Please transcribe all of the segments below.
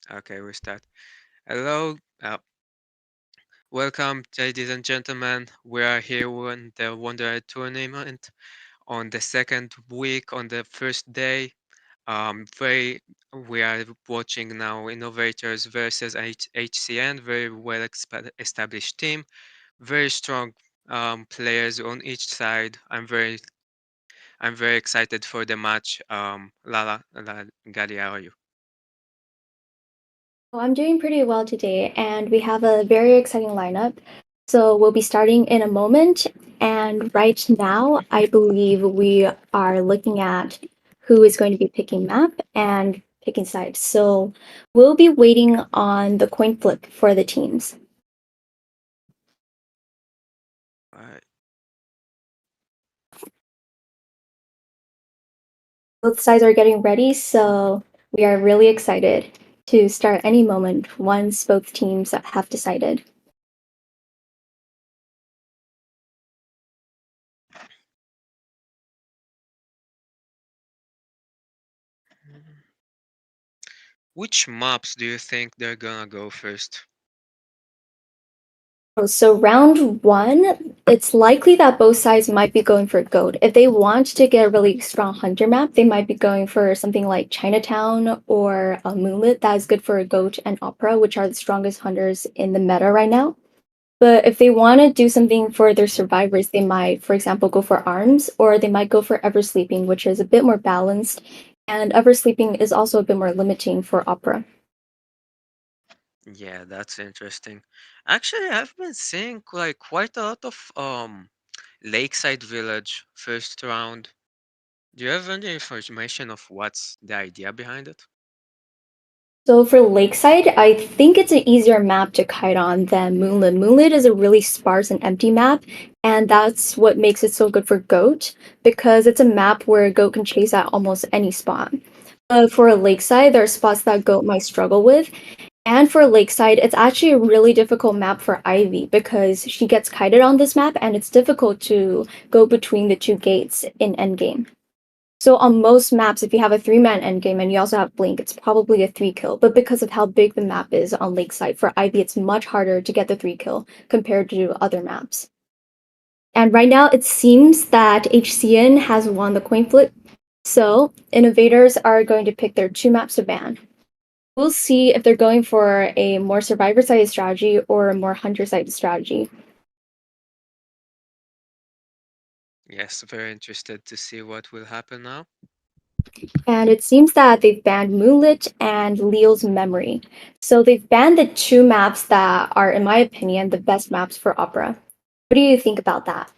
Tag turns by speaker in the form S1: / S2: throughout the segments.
S1: Okay, we start. Hello, welcome, ladies and gentlemen. We are here on the Wonder tournament on the second week, on the first day. Very, we are watching now Innovators versus HCN, very well established team, very strong players on each side. I'm very excited for the match. Gali, how are you?
S2: Well, I'm doing pretty well today, and we have a very exciting lineup. So we'll be starting in a moment. And right now, I believe we are looking at who is going to be picking map and picking side. So we'll be waiting on the coin flip for the teams.
S1: Uh,
S2: Both sides are getting ready, so we are really excited to start any moment once both teams have decided.
S1: which maps do you think they're gonna go first?
S2: Oh, so round one, it's likely that both sides might be going for gold. If they want to get a really strong hunter map, they might be going for something like Chinatown or Moonlit. That is good for goat and opera, which are the strongest hunters in the meta right now. But if they want to do something for their survivors, they might, for example, go for arms, or they might go for ever sleeping, which is a bit more balanced. And ever sleeping is also a bit more limiting for opera.
S1: Yeah, that's interesting. Actually, I've been seeing like quite a lot of Lakeside Village first round. Do you have any information of what's the idea behind it?
S2: So for Lakeside, I think it's an easier map to kite on than Moonlit. Moonlit is a really sparse and empty map, and that's what makes it so good for Goat, because it's a map where Goat can chase at almost any spot. For Lakeside, there are spots that Goat might struggle with, and for Lakeside, it's actually a really difficult map for Ivy because she gets kited on this map, and it's difficult to go between the two gates in endgame. So on most maps, if you have a three-man endgame and you also have Blink, it's probably a three kill. But because of how big the map is on Lakeside, for Ivy, it's much harder to get the three kill compared to other maps. And right now, it seems that HCN has won the coin flip. So innovators are going to pick their two maps to ban. We'll see if they're going for a more survivor-sided strategy or a more hunter-sided strategy.
S1: Yes, very interested to see what will happen now.
S2: And it seems that they've banned Moonlit and Leo's Memory. So they've banned the two maps that are, in my opinion, the best maps for Opera. What do you think about that?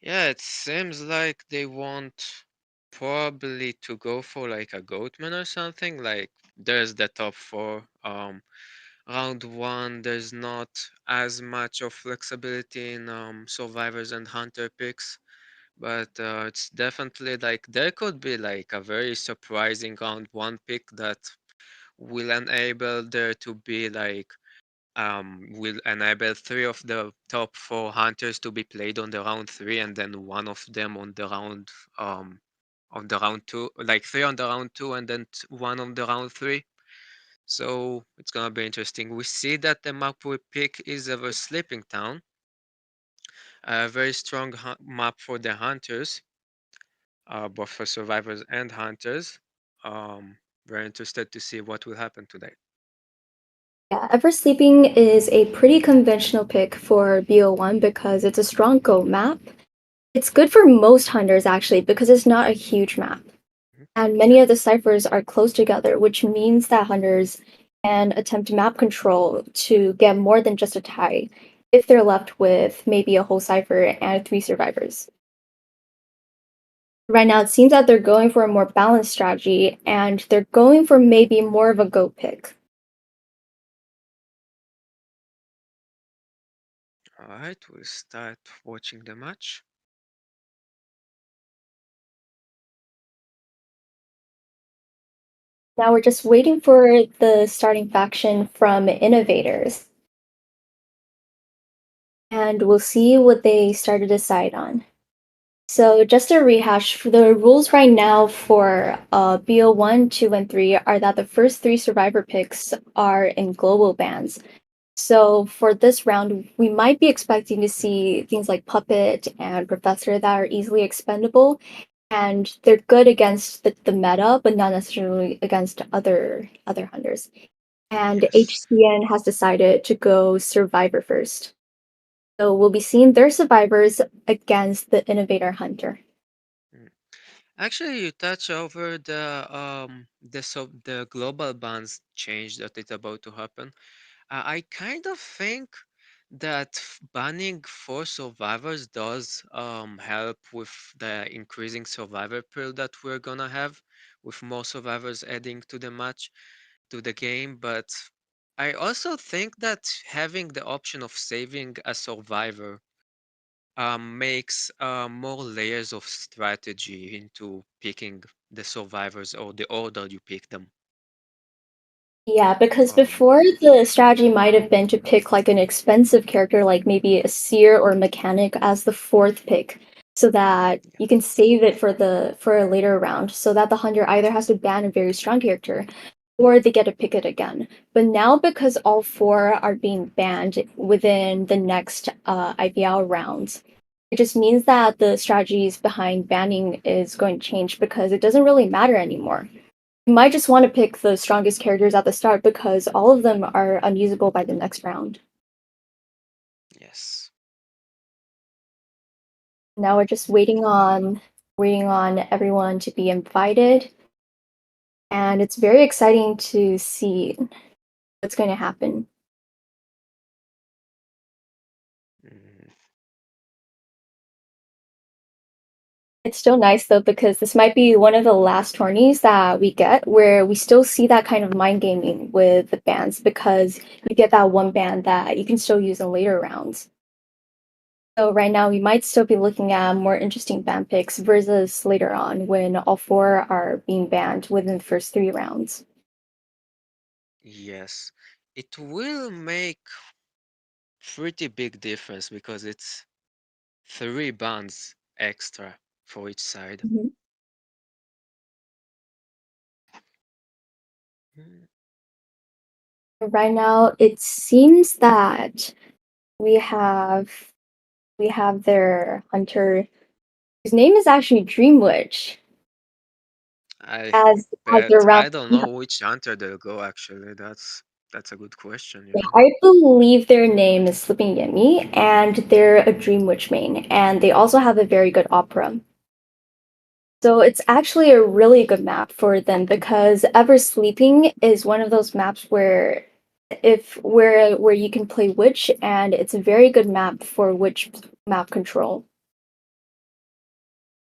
S1: Yeah, it seems like they want probably to go for like a Goatman or something. Like there's the top four. Round one, there's not as much of flexibility in survivors and hunter picks, but it's definitely like there could be like a very surprising round one pick that will enable there to be like will enable three of the top four hunters to be played on the round three, and then one of them on the round two, like three on the round two, and then one on the round three. So it's gonna be interesting. We see that the map we pick is Ever Sleeping Town, a very strong map for the hunters, both for survivors and hunters. Very interested to see what will happen today.
S2: Yeah, Ever Sleeping is a pretty conventional pick for BO1 because it's a strong go map. It's good for most hunters actually because it's not a huge map.
S1: Mhm.
S2: And many of the ciphers are close together, which means that hunters can attempt map control to get more than just a tie if they're left with maybe a whole cipher and three survivors. Right now, it seems that they're going for a more balanced strategy and they're going for maybe more of a go pick.
S1: All right, we'll start watching the match.
S2: Now we're just waiting for the starting faction from Innovators, and we'll see what they start to decide on. So just to rehash, for the rules right now for BO1, 2, and 3 are that the first three survivor picks are in global bans. So for this round, we might be expecting to see things like Puppet and Professor that are easily expendable, and they're good against the meta, but not necessarily against other hunters. And
S1: Yes.
S2: HCN has decided to go Survivor first. So we'll be seeing their survivors against the Innovator Hunter.
S1: Mm. Actually, you touch over the global bans change that is about to happen. I kind of think that banning four survivors does help with the increasing survivor pool that we're gonna have, with more survivors adding to the match, to the game. But I also think that having the option of saving a survivor makes more layers of strategy into picking the survivors or the order you pick them.
S2: Yeah, because
S1: Um,
S2: before the strategy might have been to pick like an expensive character, like maybe a seer or mechanic as the fourth pick, so that you can save it for a later round, so that the hunter either has to ban a very strong character or they get to pick it again. But now because all four are being banned within the next IPL rounds, it just means that the strategies behind banning is going to change because it doesn't really matter anymore. You might just want to pick the strongest characters at the start because all of them are unusable by the next round.
S1: yes.
S2: Now we're just waiting on everyone to be invited, and it's very exciting to see what's going to happen.
S1: Mm,
S2: It's still nice though because this might be one of the last tourneys that we get where we still see that kind of mind gaming with the bands because you get that one band that you can still use in later rounds. So right now we might still be looking at more interesting ban picks versus later on when all four are being banned within the first three rounds.
S1: yes. It will make pretty big difference because it's three bans extra for each side.
S2: Mhm.
S1: Mm,
S2: Right now it seems that we have we have their hunter whose name is actually Dream Witch
S1: I
S2: as
S1: bet
S2: their round.
S1: I don't know which hunter they'll go actually. That's a good question, you
S2: Yeah,
S1: know.
S2: I believe their name is Slipping Yemi, and they're a Dream Witch main, and they also have a very good opera. So it's actually a really good map for them because Ever Sleeping is one of those maps where if where you can play witch and it's a very good map for witch map control.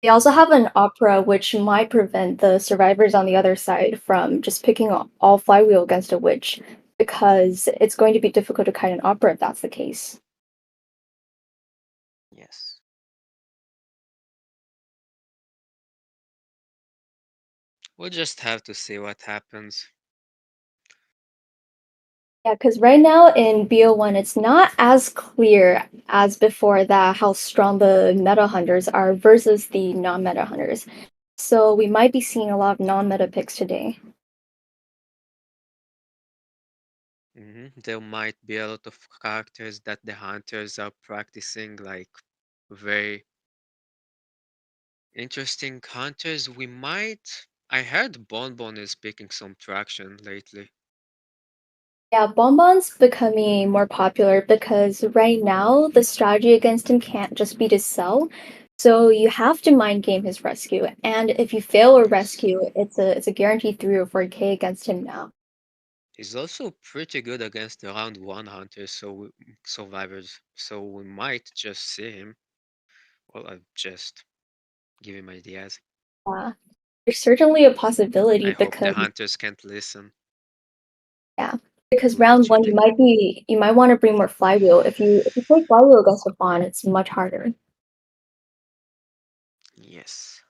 S2: They also have an opera which might prevent the survivors on the other side from just picking all flywheel against a witch because it's going to be difficult to kite an opera if that's the case.
S1: Yes. We'll just have to see what happens.
S2: Yeah, because right now in BO1, it's not as clear as before that how strong the meta hunters are versus the non-meta hunters. So we might be seeing a lot of non-meta picks today.
S1: There might be a lot of characters that the hunters are practicing, like very interesting hunters. We might. I heard Bonbon is picking some traction lately.
S2: Yeah, Bonbon's becoming more popular because right now the strategy against him can't just be to sell. So you have to mind game his rescue. And if you fail a
S1: Yes.
S2: rescue, it's a guaranteed 3 or 4K against him now.
S1: He's also pretty good against the round one hunters, survivors. So we might just see him. Well, I just give him ideas.
S2: Yeah. There's certainly a possibility
S1: I hope the
S2: because
S1: hunters can't listen
S2: yeah, because
S1: to my
S2: round one
S1: cheating.
S2: you might want to bring more flywheel. If you play flywheel against a fawn, it's much harder.
S1: Yes.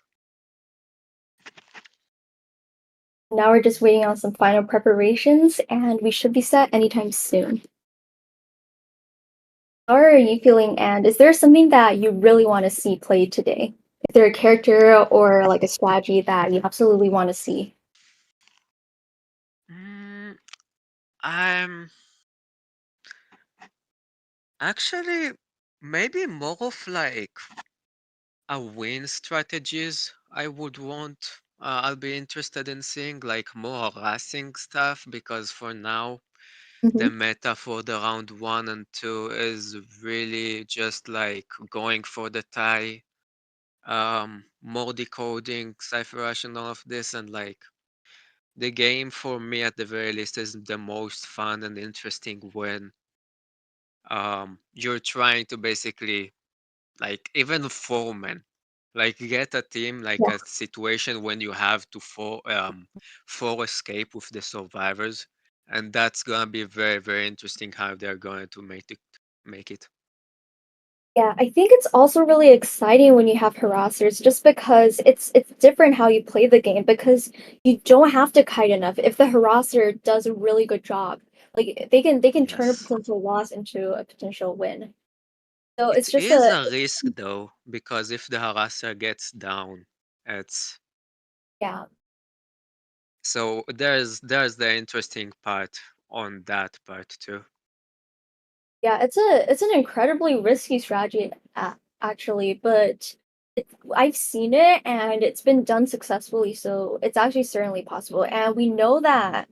S2: Now we're just waiting on some final preparations, and we should be set anytime soon. How are you feeling? And is there something that you really want to see played today? Is there a character or like a strategy that you absolutely want to see?
S1: Mm, I'm actually maybe more of like a win strategies I would want. I'll be interested in seeing like more harassing stuff because for now the
S2: Hmm.
S1: meta for the round one and two is really just like going for the tie, more decoding, cipher rush and all of this, and like the game for me at the very least is the most fun and interesting when you're trying to basically like even foreman like get a team like
S2: Yeah.
S1: a situation when you have to for escape with the survivors, and that's gonna be very very interesting how they're going to make it.
S2: Yeah, I think it's also really exciting when you have harassers just because it's different how you play the game because you don't have to kite enough if the harasser does a really good job. Like they can turn a
S1: Yes,
S2: potential loss into a potential win. So
S1: it
S2: it's just
S1: is
S2: a
S1: a risk though because if the harasser gets down, it's
S2: yeah.
S1: so there's the interesting part on that part too.
S2: Yeah, it's an incredibly risky strategy actually, but I've seen it and it's been done successfully, so it's actually certainly possible. And we know that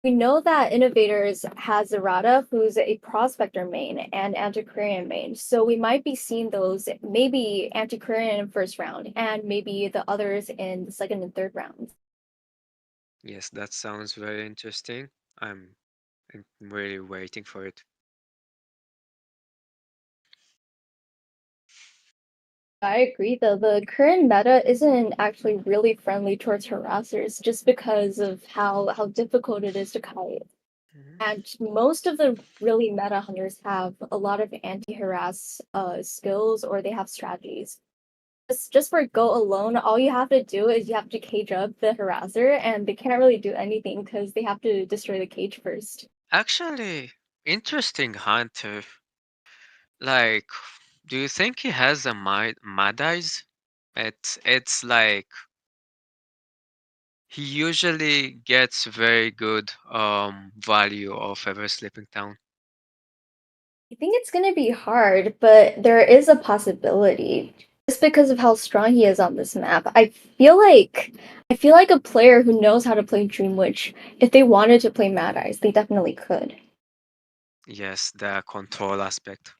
S2: Innovators has Zerata, who's a prospector main and antiquarian main. So we might be seeing those maybe antiquarian in first round and maybe the others in the second and third rounds.
S1: Yes, that sounds very interesting. I'm really waiting for it.
S2: I agree though. The current meta isn't actually really friendly towards harassers just because of how difficult it is to kite.
S1: Mhm.
S2: And most of the really meta hunters have a lot of anti-harass skills or they have strategies. Just for Go alone, all you have to do is you have to cage up the harasser and they can't really do anything because they have to destroy the cage first.
S1: Actually, interesting hunter. Like, do you think he has a mad eyes? It's like he usually gets very good value of ever sleeping town.
S2: I think it's gonna be hard, but there is a possibility. Just because of how strong he is on this map. I feel like a player who knows how to play Dream Witch, if they wanted to play Mad Eyes, they definitely could.
S1: Yes, the control aspect.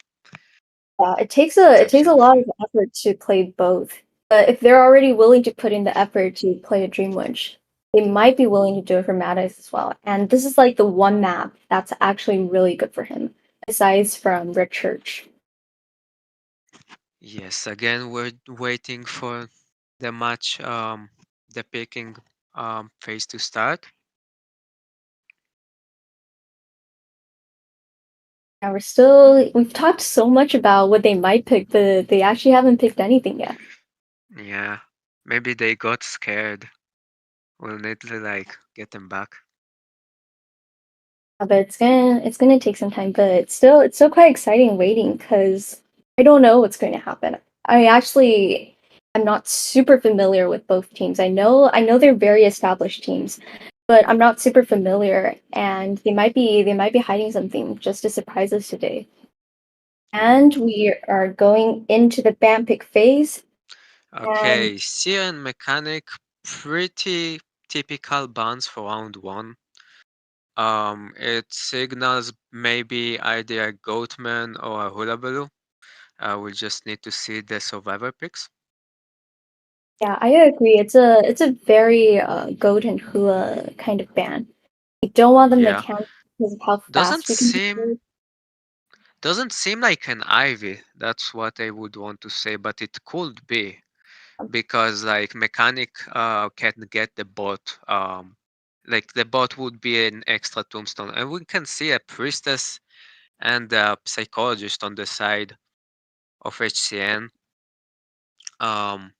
S2: Yeah, it takes a
S1: It's
S2: it takes a
S1: actually
S2: lot
S1: fun.
S2: of effort to play both. But if they're already willing to put in the effort to play a Dream Witch, they might be willing to do it for Mad Eyes as well. And this is like the one map that's actually really good for him, aside from Red Church.
S1: Yes, again, we're waiting for the match, the picking phase to start.
S2: And we've talked so much about what they might pick, but they actually haven't picked anything yet.
S1: Yeah, maybe they got scared. We'll need to like get them back.
S2: But it's gonna take some time, but it's still quite exciting waiting because I don't know what's going to happen. I'm not super familiar with both teams. I know they're very established teams, but I'm not super familiar, and they might be hiding something just to surprise us today.
S1: Mm.
S2: And we are going into the band pick phase, and
S1: Okay, Seer and Mechanic, pretty typical buns for round one. It signals maybe either a Goatman or a Hula Baloo. We just need to see the survivor picks.
S2: yeah, I agree. It's a very goat and hula kind of band. We don't want them to
S1: Yeah,
S2: count because of how
S1: doesn't
S2: fast we can
S1: seem
S2: do
S1: doesn't seem like an Ivy. That's what I would want to say, but it could be
S2: it.
S1: because like Mechanic can get the bot. Like the bot would be an extra tombstone, and we can see a priestess and a psychologist on the side of HCN. Um,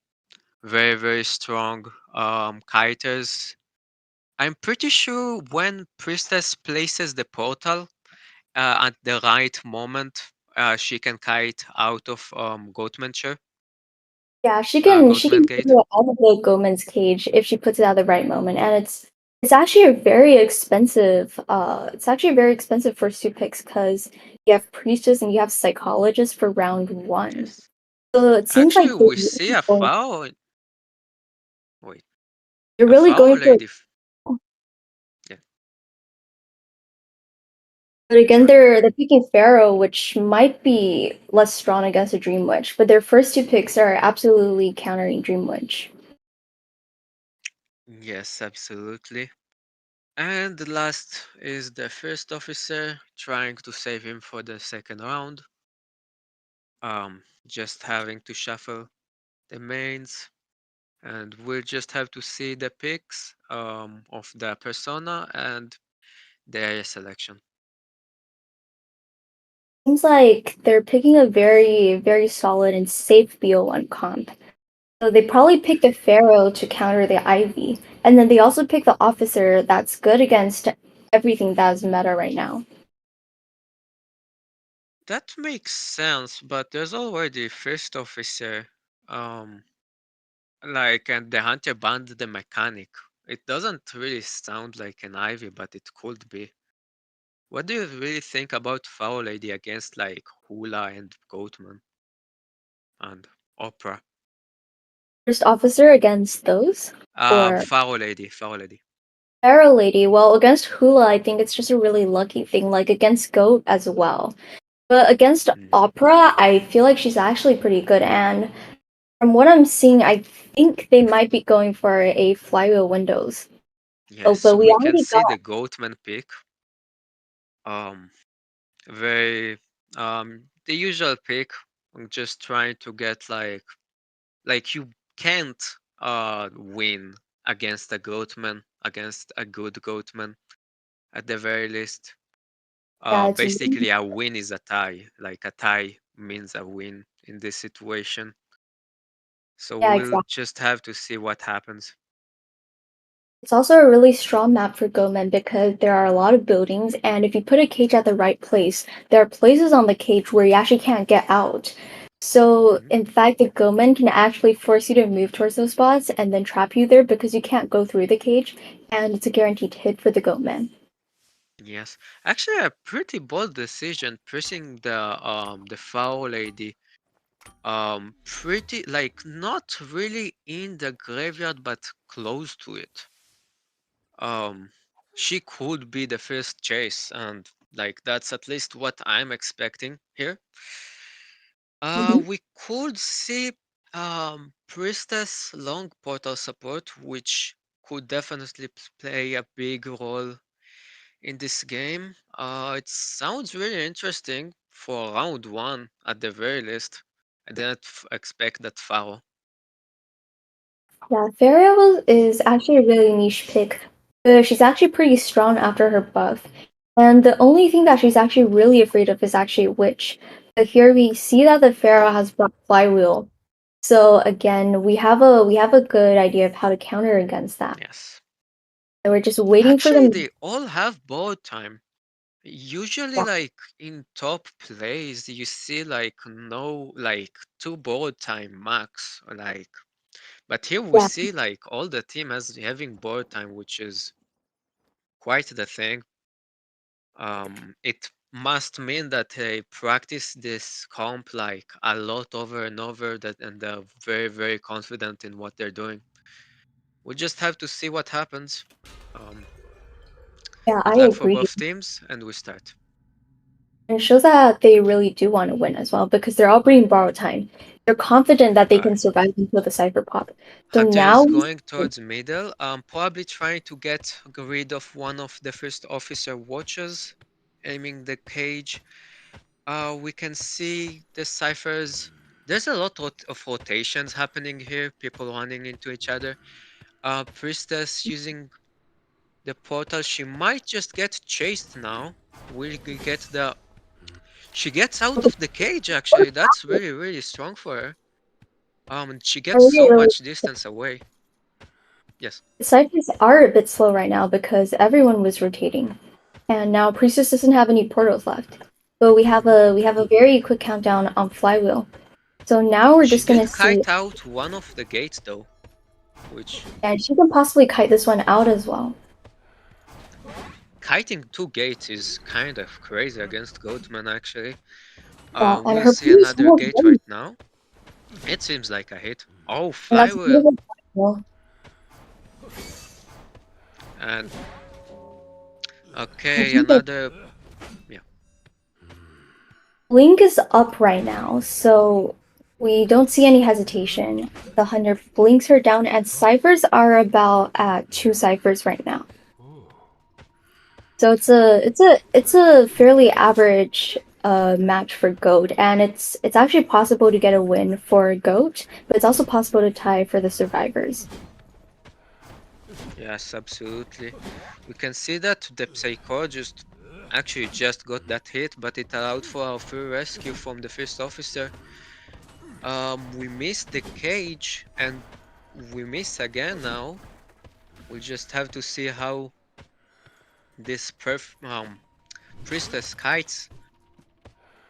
S1: very very strong kiters. I'm pretty sure when priestess places the portal at the right moment, she can kite out of Goatmanshire.
S2: Yeah, she can
S1: Goatman
S2: get
S1: Gate.
S2: it out of the Goman's cage if she puts it at the right moment, and it's actually a very expensive. It's actually very expensive first two picks because you have priestess and you have psychologist for round one.
S1: Yes.
S2: So it seems
S1: Actually,
S2: like they're
S1: we see
S2: really going,
S1: wait,
S2: they're
S1: a
S2: really
S1: foul
S2: going for.
S1: lady. Yeah,
S2: But again,
S1: sorry.
S2: they're picking Pharaoh, which might be less strong against a Dream Witch. But their first two picks are absolutely countering Dream Witch.
S1: Yes, absolutely. And the last is the first officer trying to save him for the second round. Just having to shuffle the mains, and we'll just have to see the picks of the persona and the area selection.
S2: Seems like they're picking a very, very solid and safe BO1 comp. So they probably picked the Pharaoh to counter the Ivy. And then they also picked the Officer that's good against everything that's meta right now.
S1: That makes sense, but there's already first officer, um, and the hunter banned the mechanic. It doesn't really sound like an Ivy, but it could be. What do you really think about Foul Lady against like Hula and Goatman and Opera?
S2: First Officer against those? Or
S1: Foul Lady.
S2: Pharaoh Lady? Well, against Hula, I think it's just a really lucky thing, like against Goat as well. But against
S1: Mhm.
S2: Opera, I feel like she's actually pretty good. And from what I'm seeing, I think they might be going for a flywheel Windows. Oh,
S1: Yes,
S2: but we
S1: we can
S2: already
S1: see
S2: got
S1: the Goatman pick. Um, very the usual pick. I'm just trying to get like you can't win against a Goatman, against a good Goatman at the very least.
S2: yeah, it's
S1: Basically a win is a tie. Like a tie means a win in this situation. So
S2: yeah,
S1: we'll
S2: exactly.
S1: just have to see what happens.
S2: It's also a really strong map for Gomen because there are a lot of buildings, and if you put a cage at the right place, there are places on the cage where you actually can't get out. So,
S1: Mhm.
S2: in fact, the Gomen can actually force you to move towards those spots and then trap you there because you can't go through the cage, and it's a guaranteed hit for the Gomen.
S1: Yes, actually, a pretty bold decision, pressing the foul lady. Pretty like not really in the graveyard, but close to it. Um, she could be the first chase, and like that's at least what I'm expecting here.
S2: Mhm.
S1: We could see Priestess long portal support, which could definitely play a big role in this game. It sounds really interesting for round one at the very least. I didn't expect that far.
S2: Yeah, Fariel is actually a really niche pick. She's actually pretty strong after her buff. And the only thing that she's actually really afraid of is actually Witch. But here we see that the Pharaoh has brought Flywheel. So again, we have a good idea of how to counter against that.
S1: Yes.
S2: And we're just waiting for
S1: Actually,
S2: them.
S1: they all have board time. Usually,
S2: Yeah,
S1: like in top plays, you see like no like two board time max. But here we
S2: yeah,
S1: see like all the team has having board time, which is quite the thing. It must mean that they practice this comp like a lot over and over that and they're very, very confident in what they're doing. We just have to see what happens. Um,
S2: yeah,
S1: good
S2: I
S1: luck for
S2: agree.
S1: both teams, and we start.
S2: And it shows that they really do want to win as well because they're all bringing borrowed time. They're confident that they
S1: Uh,
S2: can survive until the Cypher pop. So
S1: Hunter
S2: now
S1: is going towards middle, probably trying to get rid of one of the first officer watches, aiming the cage. We can see the ciphers. There's a lot of rotations happening here, people running into each other. Priestess using the portal. She might just get chased now. Will get the. She gets out of the cage actually. That's really, really strong for her. And she
S2: I
S1: gets so
S2: really,
S1: much distance away. Yes.
S2: Cyphers are a bit slow right now because everyone was rotating, and now Priestess doesn't have any portals left. But we have
S1: Mhm.
S2: a very quick countdown on Flywheel. So now we're
S1: She
S2: just gonna
S1: did
S2: see,
S1: kite out one of the gates though, which
S2: and she can possibly kite this one out as well.
S1: kiting two gates is kind of crazy against Goatman actually.
S2: Yeah, and
S1: We'll
S2: her
S1: see
S2: previous
S1: another
S2: move,
S1: gate right now. It seems like a hit. Oh,
S2: and that's a
S1: flywheel.
S2: beautiful flywheel.
S1: And
S2: I
S1: okay,
S2: think that
S1: another. Yeah.
S2: Blink is up right now, so we don't see any hesitation. The hunter blinks her down, and ciphers are about at 2 ciphers right now. So it's a fairly average match for Goat, and it's actually possible to get a win for Goat, but it's also possible to tie for the survivors.
S1: Yes, absolutely. We can see that the psychologist actually just got that hit, but it allowed for our free rescue from the first officer. We missed the cage, and we miss again now. We just have to see how this priestess kites.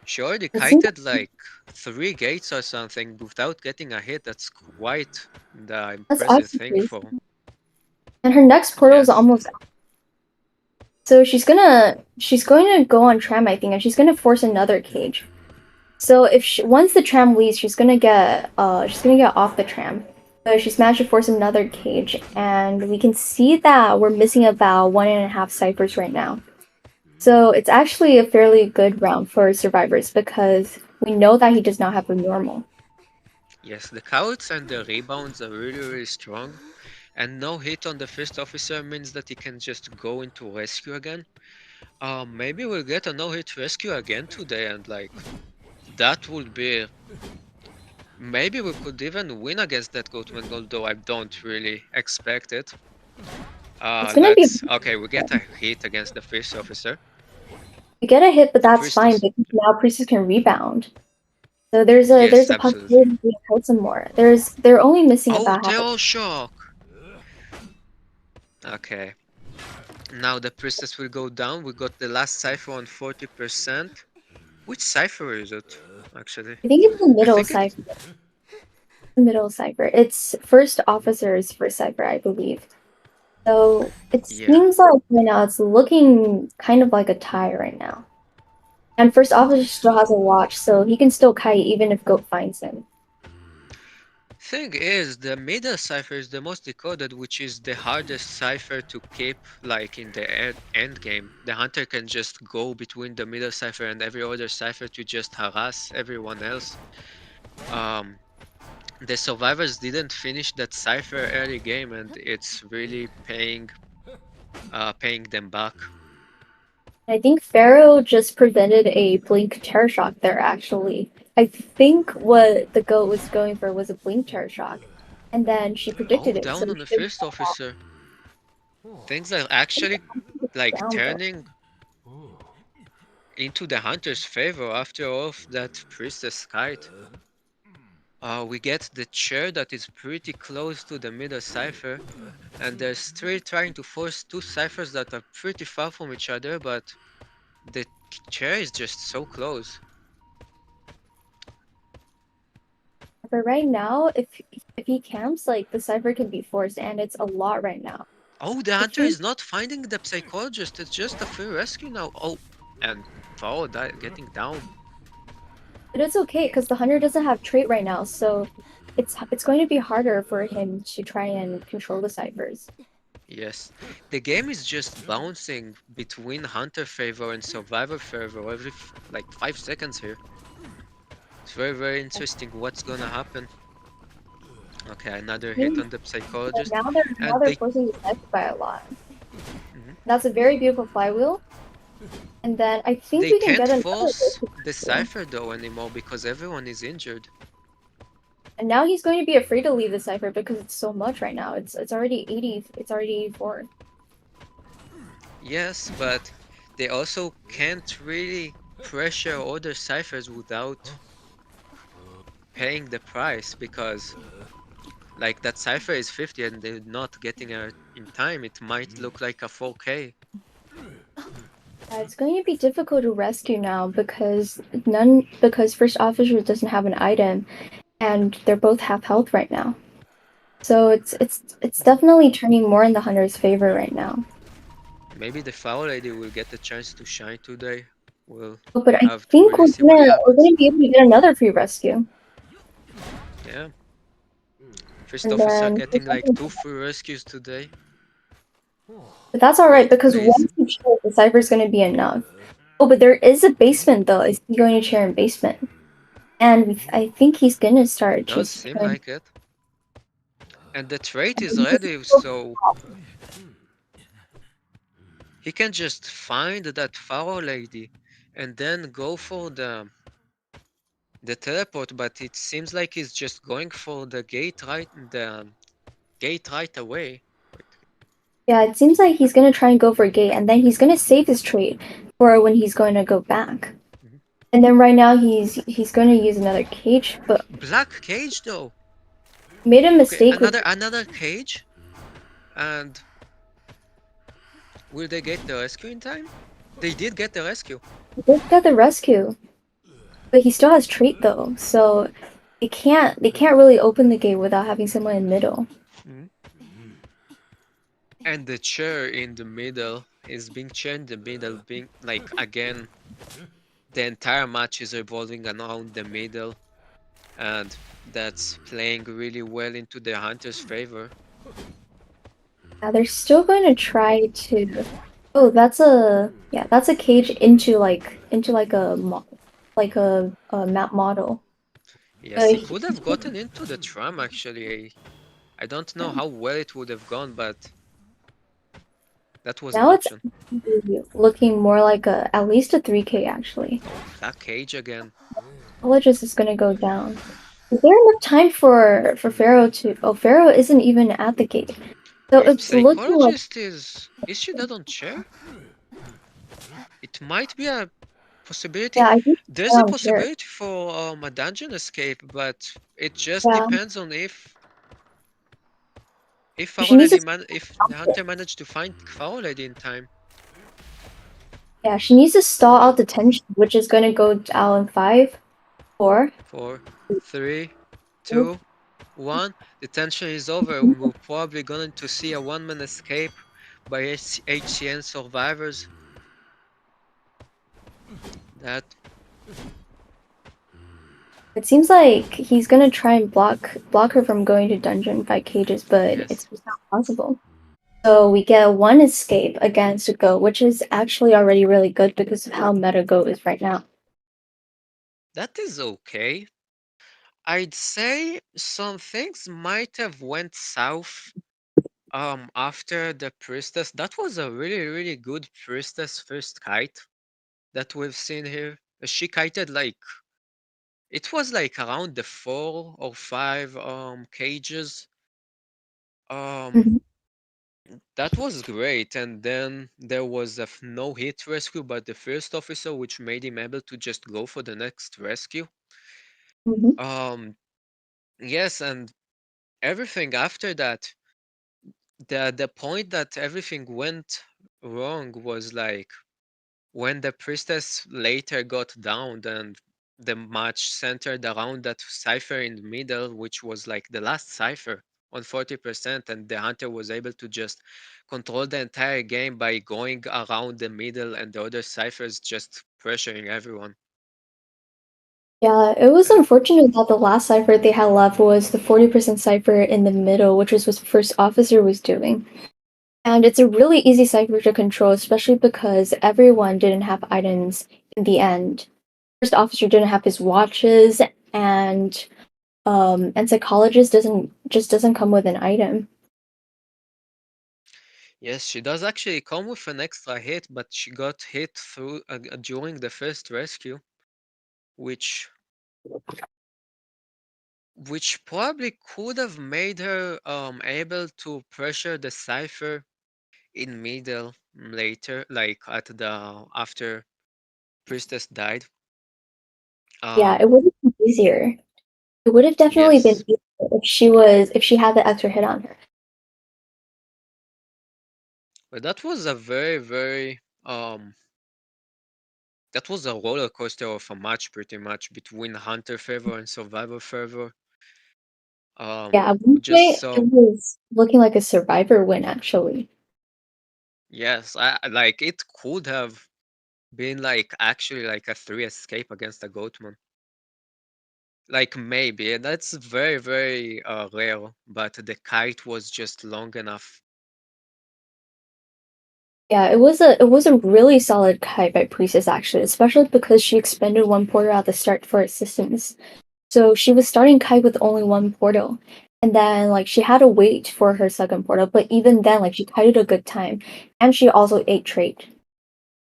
S1: She already
S2: It seems,
S1: kited like 3 gates or something without getting a hit. That's quite the
S2: that's
S1: impressive
S2: actually
S1: thing
S2: crazy.
S1: for.
S2: And her next portal is
S1: Yes.
S2: almost out. So she's going to go on tram, I think, and she's gonna force another cage. So if once the tram leaves, she's gonna get off the tram. So she's managed to force another cage, and we can see that we're missing about 1.5 ciphers right now. So it's actually a fairly good round for survivors because we know that he does not have a normal.
S1: Yes, the counts and the rebounds are really, really strong. And no hit on the first officer means that he can just go into rescue again. Maybe we'll get a no-hit rescue again today, and like that would be. Maybe we could even win against that Goatman, although I don't really expect it.
S2: It's gonna be
S1: Let's. Okay, we get a hit against the first officer.
S2: we get a hit, but
S1: The
S2: that's fine
S1: priestess.
S2: because now Priestess can rebound. So there's
S1: Yes,
S2: a
S1: absolutely.
S2: possibility to hurt some more. They're only missing
S1: Oh,
S2: about half a.
S1: tail shock. Okay. Now the priestess will go down. We got the last cipher on 40%. Which cipher is it, actually?
S2: I think it's the
S1: I
S2: middle
S1: think it.
S2: cipher. The middle cipher. It's first officer's first cipher, I believe. So it
S1: Yeah.
S2: seems like right now it's looking kind of like a tie right now. And first officer still has a watch, so he can still kite even if Goat finds him.
S1: Thing is, the middle cipher is the most decoded, which is the hardest cipher to keep, like in the end game. The hunter can just go between the middle cipher and every other cipher to just harass everyone else. Um, the survivors didn't finish that cipher early game, and it's really paying them back.
S2: I think Pharaoh just prevented a blink terror shock there actually. I think what the goat was going for was a blink terror shock. And then she
S1: Oh,
S2: predicted it, so
S1: down on
S2: she
S1: the
S2: didn't
S1: first officer. Things are actually like
S2: down though.
S1: turning into the hunter's favor after all of that priestess kite. We get the chair that is pretty close to the middle cipher, and they're still trying to force 2 ciphers that are pretty far from each other, but the chair is just so close.
S2: But right now, if he camps, like the cipher can be forced, and it's a lot right now.
S1: Oh, the
S2: I
S1: hunter
S2: think
S1: is not finding the psychologist, it's just a free rescue now. Oh, and Fowl getting down.
S2: but it's okay because the hunter doesn't have trait right now, so it's going to be harder for him to try and control the ciphers.
S1: Yes, the game is just bouncing between hunter favor and survivor favor every like 5 seconds here. It's very, very interesting what's gonna happen. Okay, another hit on the
S2: But
S1: psychologist,
S2: now they're forcing the cipher by a lot.
S1: mhm.
S2: That's a very beautiful flywheel. And then I think
S1: They
S2: we can
S1: can't
S2: get another
S1: force the
S2: here.
S1: cipher though anymore because everyone is injured.
S2: And now he's going to be afraid to leave the cipher because it's so much right now. It's already 80, it's already 84.
S1: Yes, but they also can't really pressure other ciphers without paying the price because like that cipher is 50 and they're not getting it in time. It might look like a 4K.
S2: It's going to be difficult to rescue now because first officer doesn't have an item and they're both half health right now. So it's definitely turning more in the hunter's favor right now.
S1: Maybe the Foul Lady will get the chance to shine today. We'll
S2: Oh, but I
S1: have to
S2: think
S1: really see what
S2: we're
S1: happens.
S2: gonna be able to get another free rescue.
S1: Yeah, first
S2: And
S1: officer
S2: then
S1: getting like two free rescues today.
S2: but that's all right
S1: Wait,
S2: because
S1: please.
S2: once you check, the cipher's gonna be enough. Oh, but there is a basement though. Is he going to chair in basement? And I think he's gonna start
S1: Does
S2: just
S1: seem
S2: trying.
S1: like it. And the trait
S2: I
S1: is
S2: think he's
S1: ready,
S2: still
S1: so he can just find that Foul Lady and then go for the teleport, but it seems like he's just going for the gate right away. Wait,
S2: Yeah, it seems like he's gonna try and go for a gate, and then he's gonna save his trait for when he's going to go back.
S1: mhm.
S2: And then right now he's going to use another cage, but
S1: Black cage though.
S2: made a
S1: Okay,
S2: mistake with
S1: another cage. And will they get the rescue in time? They did get the rescue.
S2: look at the rescue, but he still has trait though, so they can't really open the gate without having someone in the middle.
S1: Mhm. And the chair in the middle is being chair in the middle, being like again, the entire match is revolving around the middle, and that's playing really well into the hunter's favor.
S2: Yeah, they're still going to try to. Oh, that's a cage into like a map model.
S1: Yes,
S2: But
S1: he could have gotten into the tram actually. I don't know
S2: yeah.
S1: how well it would have gone, but that was an
S2: Now it's
S1: option.
S2: looking more like a at least a 3K actually.
S1: Oh, Black Cage again.
S2: Colleges is gonna go down. Is there enough time for Pharaoh to? Oh, Pharaoh isn't even at the gate, so
S1: Wait,
S2: it's looking like
S1: Psychologist is she dead on chair? It might be a possibility.
S2: yeah. I think
S1: There's a
S2: around here.
S1: possibility for a dungeon escape, but it just
S2: Yeah,
S1: depends on if
S2: she needs to.
S1: if the hunter managed to find Foul Lady in time.
S2: Yeah, she needs to stall out the tension, which is gonna go out in 5, 4.
S1: Four, three, two, one. The tension is over. We're probably going to see a one-man escape by HCN survivors. That
S2: It seems like he's gonna try and block her from going to dungeon fight cages, but it's
S1: yes,
S2: just not possible. So we get one escape against Go, which is actually already really good because of how meta Go is right now.
S1: that is okay. I'd say some things might have went south after the priestess. That was a really good priestess first kite that we've seen here. She kited like it was like around the 4 or 5 cages. Um
S2: Mhm.
S1: that was great, and then there was a no hit rescue by the first officer, which made him able to just go for the next rescue.
S2: Mhm.
S1: Um yes, and everything after that, the point that everything went wrong was like when the priestess later got downed and the match centered around that cipher in the middle, which was like the last cipher on 40%, and the hunter was able to just control the entire game by going around the middle and the other ciphers just pressuring everyone.
S2: Yeah, it was
S1: And
S2: unfortunate that the last cipher they had left was the 40% cipher in the middle, which was what the first officer was doing. And it's a really easy cipher to control, especially because everyone didn't have items in the end. First officer didn't have his watches, and psychologist doesn't come with an item.
S1: yes, she does actually come with an extra hit, but she got hit through during the first rescue, which probably could have made her able to pressure the cipher in middle later, like at the after priestess died.
S2: Yeah,
S1: Um,
S2: it would have been easier. It would have definitely been
S1: yes,
S2: easier if she had the extra hit on her.
S1: but that was a very that was a roller coaster of a match pretty much between Hunter favor and Survivor favor.
S2: Yeah, at
S1: We
S2: one
S1: just
S2: point it
S1: saw,
S2: was looking like a Survivor win, actually.
S1: yes, like it could have been like actually like a three escape against a Goatman. Like maybe that's very very rare, but the kite was just long enough.
S2: Yeah, it was a really solid kite by Priestess actually, especially because she expended one portal at the start for assistance. So she was starting kite with only one portal. And then like she had to wait for her second portal, but even then like she kited a good time. And she also ate trait.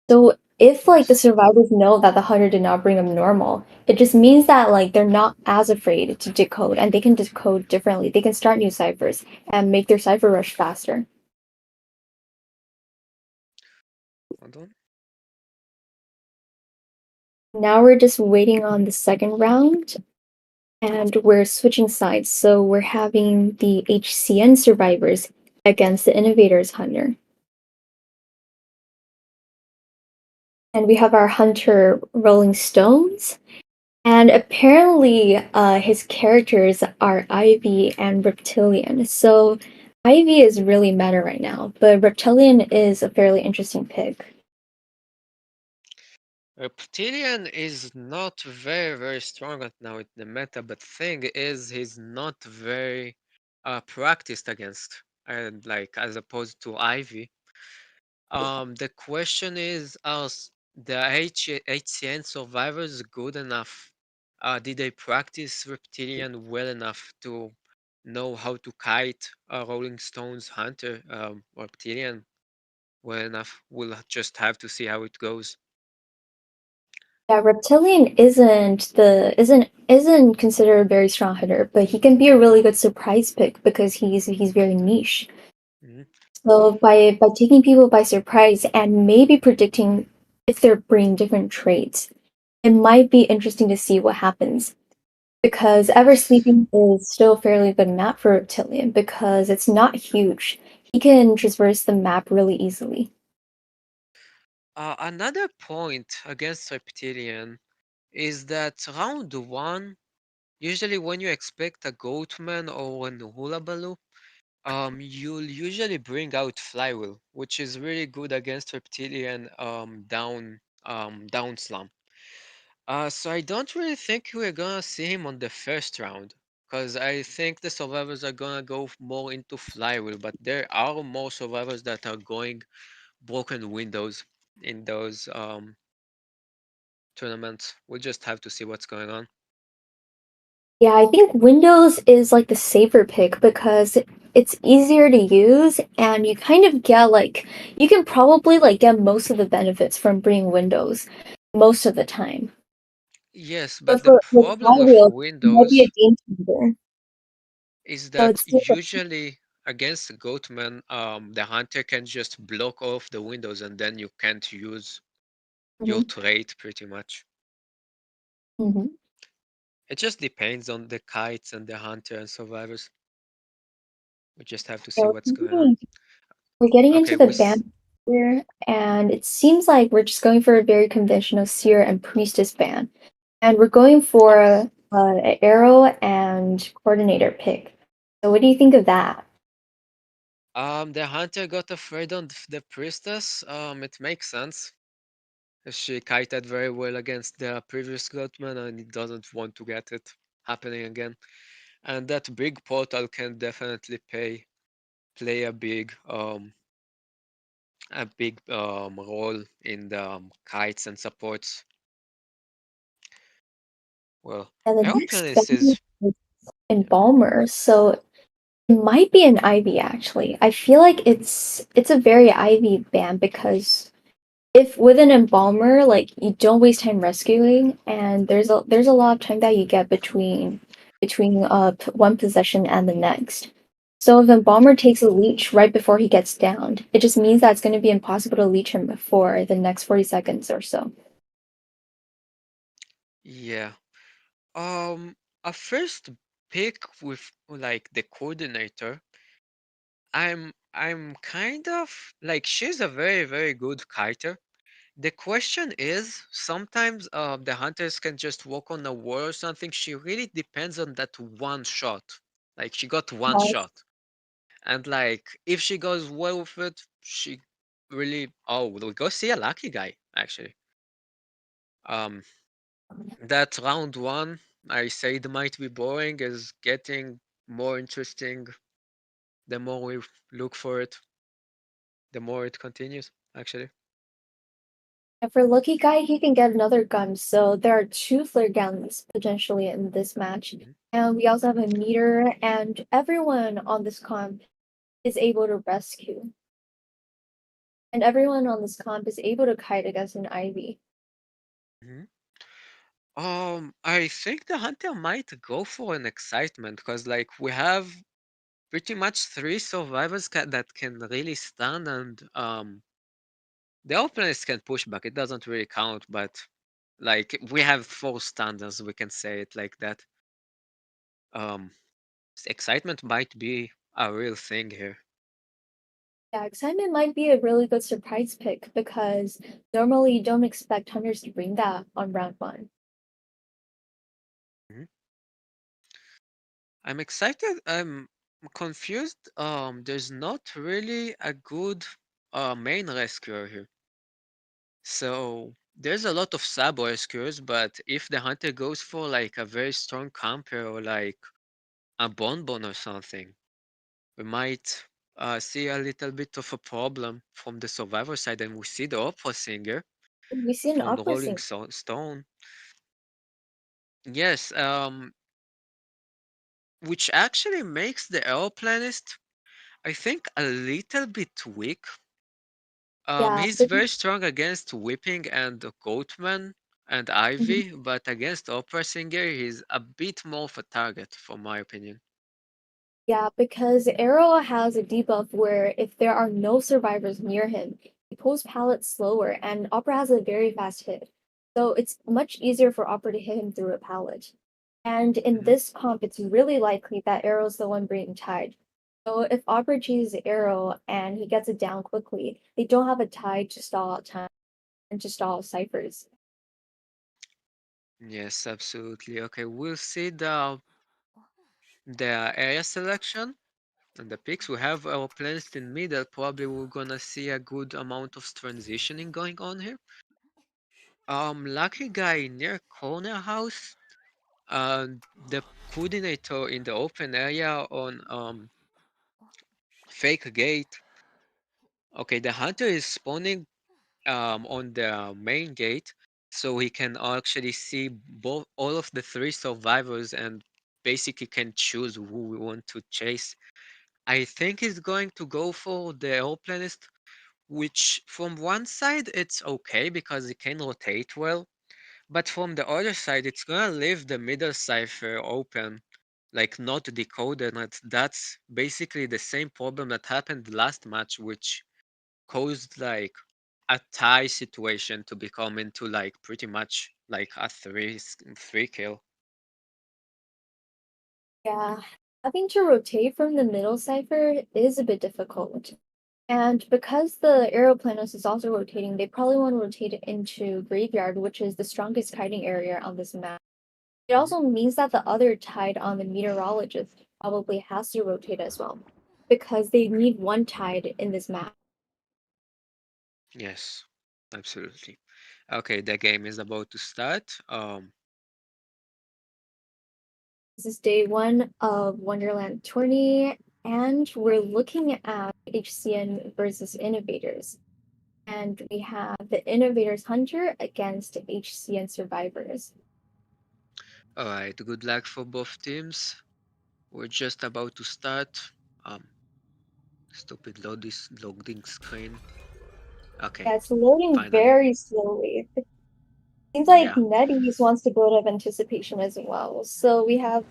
S2: So if like the
S1: Yes.
S2: survivors know that the hunter did not bring them normal, it just means that like they're not as afraid to decode and they can decode differently. They can start new ciphers and make their cipher rush faster.
S1: Hold on.
S2: Now we're just waiting on the second round and we're switching sides. So we're having the HCN survivors against the Innovators Hunter. And we have our hunter Rolling Stones. And apparently, his characters are Ivy and Reptilian. So Ivy is really meta right now, but Reptilian is a fairly interesting pick.
S1: Reptilian is not very very strong right now in the meta, but thing is he's not very practiced against, and like as opposed to Ivy. The question is, the HCN survivors good enough? Did they practice Reptilian well enough to know how to kite a Rolling Stones hunter Reptilian well enough? We'll just have to see how it goes.
S2: Yeah, Reptilian isn't considered a very strong hitter, but he can be a really good surprise pick because he's very niche.
S1: Mhm.
S2: So by taking people by surprise and maybe predicting if they're bringing different traits, it might be interesting to see what happens. Because Ever
S1: Yes.
S2: Sleeping is still a fairly good map for Reptilian because it's not huge. He can traverse the map really easily.
S1: Another point against Reptilian is that round one, usually when you expect a Goatman or an Hulabaloo, you'll usually bring out Flywheel, which is really good against Reptilian down slam. So I don't really think we're gonna see him on the first round, because I think the survivors are gonna go more into Flywheel, but there are more survivors that are going broken windows in those tournaments. We'll just have to see what's going on.
S2: Yeah, I think Windows is like the safer pick because it's easier to use and you kind of get like you can probably like get most of the benefits from bringing Windows most of the time.
S1: Yes,
S2: But
S1: but the
S2: for with
S1: problem with
S2: Flywheel, it might be a
S1: Windows
S2: game changer.
S1: is
S2: So
S1: that
S2: it's different.
S1: usually against Goatman, the hunter can just block off the windows and then you can't use your
S2: Mhm.
S1: trait pretty much.
S2: Mhm.
S1: It just depends on the kites and the hunter and survivors. We just have to see
S2: So
S1: what's going on.
S2: we're getting
S1: Okay,
S2: into the band here, and it seems like we're just going for a very conventional seer and priestess band. And we're going for
S1: yes.
S2: an arrow and coordinator pick. So what do you think of that?
S1: The hunter got afraid on the priestess. It makes sense. She kited very well against the previous Goatman and he doesn't want to get it happening again. And that big portal can definitely play a big role in the kites and supports. Well,
S2: And the next
S1: aeroplanes
S2: band
S1: is
S2: is
S1: yeah.
S2: Embalmer, so it might be an Ivy actually. I feel like it's a very Ivy band because if with an embalmer, like you don't waste time rescuing, and there's a lot of time that you get between one possession and the next. So if embalmer takes a leech right before he gets downed, it just means that it's going to be impossible to leech him for the next 40 seconds or so.
S1: Yeah. Um, a first pick with like the coordinator. I'm kind of like she's a very very good kiter. The question is, sometimes the hunters can just walk on a wall or something. She really depends on that one shot. Like she got one
S2: Yes.
S1: shot, and like if she goes well with it, she really. Oh, we'll go see a lucky guy actually. Um, that round one, I say it might be boring, is getting more interesting. The more we look for it, the more it continues. Actually.
S2: And for Lucky Guy, he can get another gun. So there are two flare guns potentially in this match.
S1: Mhm.
S2: And we also have a meter, and everyone on this comp is able to rescue. And everyone on this comp is able to kite against an Ivy.
S1: Mhm. I think the hunter might go for an excitement because, like, we have pretty much three survivors that can really stand, and the opponents can push back. It doesn't really count, but like we have four standards, we can say it like that. Um, excitement might be a real thing here.
S2: Yeah, excitement might be a really good surprise pick because normally you don't expect hunters to bring that on round one.
S1: Mhm. I'm excited. I'm confused. There's not really a good main rescuer here. So there's a lot of sub rescuers, but if the hunter goes for like a very strong camper or like a bonbon or something, we might see a little bit of a problem from the survivor side, and we see the opera singer
S2: We see an
S1: from
S2: opera
S1: Rolling
S2: scene.
S1: Stone. Yes, which actually makes the aeroplanist, I think, a little bit weak.
S2: Yeah,
S1: He's
S2: but
S1: very strong against Whipping and Goatman and
S2: mhm.
S1: Ivy, but against Opera Singer, he's a bit more of a target, from my opinion.
S2: Yeah, because Arrow has a debuff where if there are no survivors near him, he pulls pallets slower, and Opera has a very fast hit. So it's much easier for Opera to hit him through a pallet. And in
S1: Mhm.
S2: this comp, it's really likely that Arrow's the one being tied. So if Opera chases Arrow and he gets it down quickly, they don't have a tie to stall out time and to stall ciphers.
S1: Yes, absolutely. Okay, we'll see the area selection and the picks. We have our plans in middle. Probably we're gonna see a good amount of transitioning going on here. Lucky guy near corner house. The coordinator in the open area on fake gate. Okay, the hunter is spawning on the main gate, so he can actually see both all of the three survivors and basically can choose who we want to chase. I think he's going to go for the aeroplanist, which from one side it's okay because it can rotate well, but from the other side it's gonna leave the middle cipher open, like not decoded. And that's basically the same problem that happened last match, which caused like a tie situation to become into like pretty much like a three kill.
S2: Yeah, having to rotate from the middle cipher is a bit difficult. And because the aeroplanist is also rotating, they probably want to rotate it into graveyard, which is the strongest kiting area on this map. It
S1: Mhm.
S2: also means that the other tide on the meteorologist probably has to rotate as well, because they need one tide in this map.
S1: Yes, absolutely. Okay, the game is about to start.
S2: This is day one of Wonderland Tourney, and we're looking at HCN versus Innovators. And we have the Innovators Hunter against HCN Survivors.
S1: All right, good luck for both teams. We're just about to start. Um, stupid loading screen. Okay,
S2: Yeah, it's loading
S1: finally.
S2: very slowly. Seems like
S1: Yeah.
S2: NetEase wants to build up anticipation as well. So we have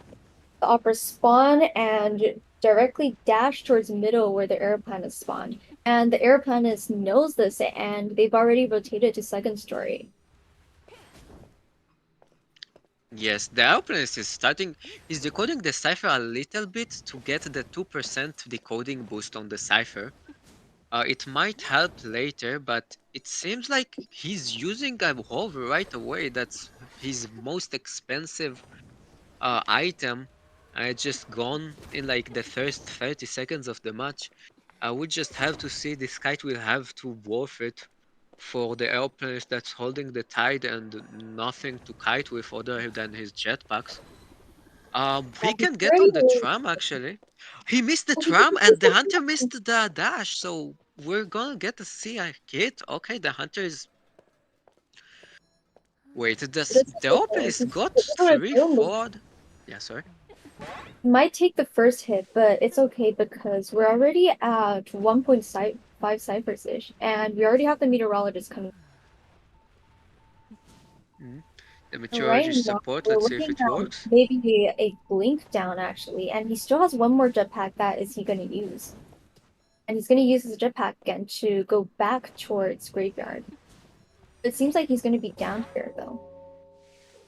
S2: the opera spawn and directly dash towards middle where the airplane is spawned. And the airplane knows this and they've already rotated to second story.
S1: Yes, the opponent is starting is decoding the cipher a little bit to get the 2% decoding boost on the cipher. It might help later, but it seems like he's using a revolver right away. That's his most expensive item. Just gone in like the first 30 seconds of the match. I would just have to see this kite will have to worth it for the airplanes that's holding the tide and nothing to kite with other than his jetpacks. He
S2: He's
S1: can get on the
S2: already
S1: tram actually. He missed the
S2: oh, he
S1: tram and
S2: missed
S1: the
S2: the
S1: hunter
S2: tram.
S1: missed the dash, so we're gonna get to see a hit. Okay, the hunter is wait,
S2: But it's
S1: the
S2: okay.
S1: openers
S2: He's
S1: got
S2: able to
S1: three
S2: kill me.
S1: forward. Yeah, sorry.
S2: Might take the first hit, but it's okay because we're already at 1.5 ciphers ish, and we already have the meteorologist coming.
S1: Mhm. The
S2: So right
S1: meteorologist
S2: now,
S1: support.
S2: we're
S1: Let's see if
S2: looking
S1: it
S2: at
S1: works.
S2: maybe a blink down actually, and he still has one more jetpack that is he gonna use. And he's gonna use his jetpack again to go back towards graveyard. It seems like he's gonna be down here though.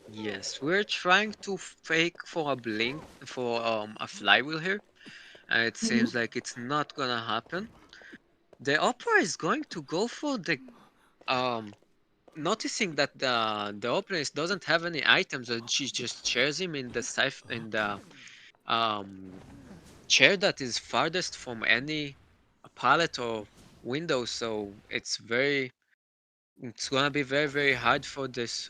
S1: Yes, we're trying to fake for a blink for a flywheel here. It
S2: Mhm.
S1: seems like it's not gonna happen. The opera is going to go for the um noticing that the opponent doesn't have any items and she just shares him in the in the um chair that is farthest from any pallet or window, so it's gonna be very hard for this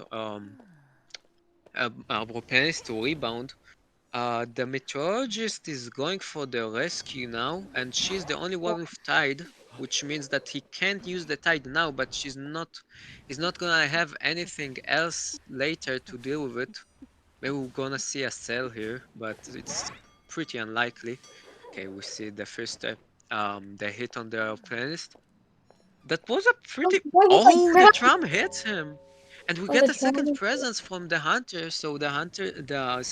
S1: propenist to rebound. The meteorologist is going for the rescue now, and she's the only
S2: Yeah,
S1: one with tide, which means that he can't use the tide now, but he's not gonna have anything else later to deal with it. Maybe we're gonna see a cell here, but it's pretty unlikely. Okay, we see the first step, the hit on the pianist. That was a
S2: oh,
S1: pretty.
S2: he got hit by
S1: Oh, the
S2: trap.
S1: tram hits him, and we
S2: Oh,
S1: get
S2: the
S1: a second
S2: tram.
S1: presence from the hunter. So the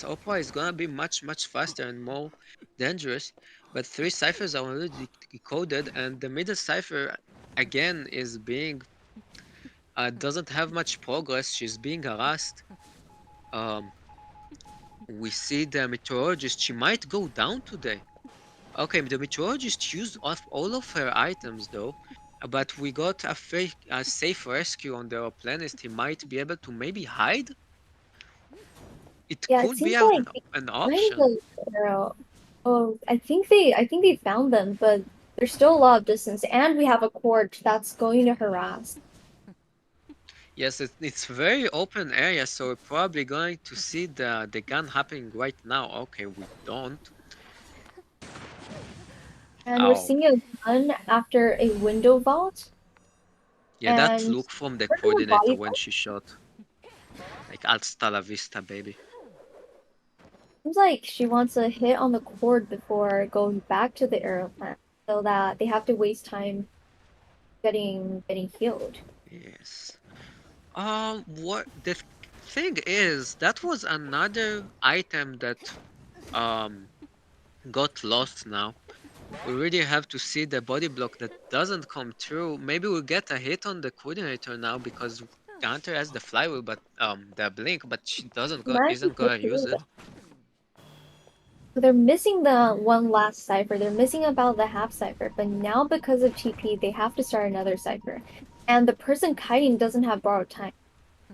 S1: Opera is gonna be much faster and more dangerous. But three ciphers are already decoded, and the middle cipher again is being doesn't have much progress. She's being harassed. Um, we see the meteorologist. She might go down today. Okay, the meteorologist used off all of her items though, but we got a safe rescue on the planist. He might be able to maybe hide. It
S2: Yeah, it
S1: could be
S2: seems like they
S1: an
S2: find
S1: option.
S2: the arrow. Oh, I think they found them, but there's still a lot of distance, and we have a cord that's going to harass.
S1: Yes, it's very open area, so we're probably going to see the gun happening right now. Okay, we don't.
S2: And we're
S1: Oh,
S2: seeing a gun after a window vault,
S1: yeah, that
S2: and
S1: look from the
S2: we're in a
S1: coordinator
S2: body
S1: when
S2: vault.
S1: she shot. Like hasta la vista, baby.
S2: Seems like she wants to hit on the cord before going back to the arrow plant, so that they have to waste time getting healed.
S1: Yes. What the thing is, that was another item that um got lost now. We really have to see the body block that doesn't come through. Maybe we'll get a hit on the coordinator now because the hunter has the flywheel, but the blink, but she doesn't go
S2: Might be
S1: isn't
S2: good
S1: gonna
S2: to
S1: use
S2: do
S1: it.
S2: that. So they're missing the one last cipher. They're missing about the half cipher, but now because of TP, they have to start another cipher. And the person kiting doesn't have borrowed time.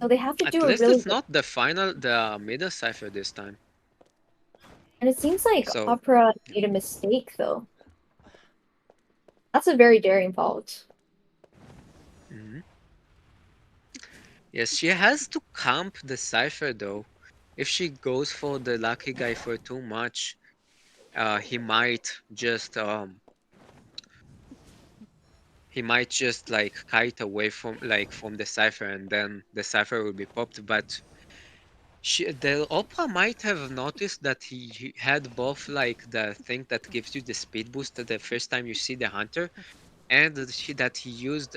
S2: So they have to
S1: At
S2: do a
S1: least
S2: really
S1: it's
S2: good.
S1: not the middle cipher this time.
S2: And it seems like
S1: So
S2: Opera
S1: yeah.
S2: made a mistake though. That's a very daring fault.
S1: Mhm. Yes, she has to camp the cipher though. If she goes for the lucky guy for too much, he might just like kite away from the cipher and then the cipher will be popped. But the opera might have noticed that he had both like the thing that gives you the speed boost the first time you see the hunter, and that he used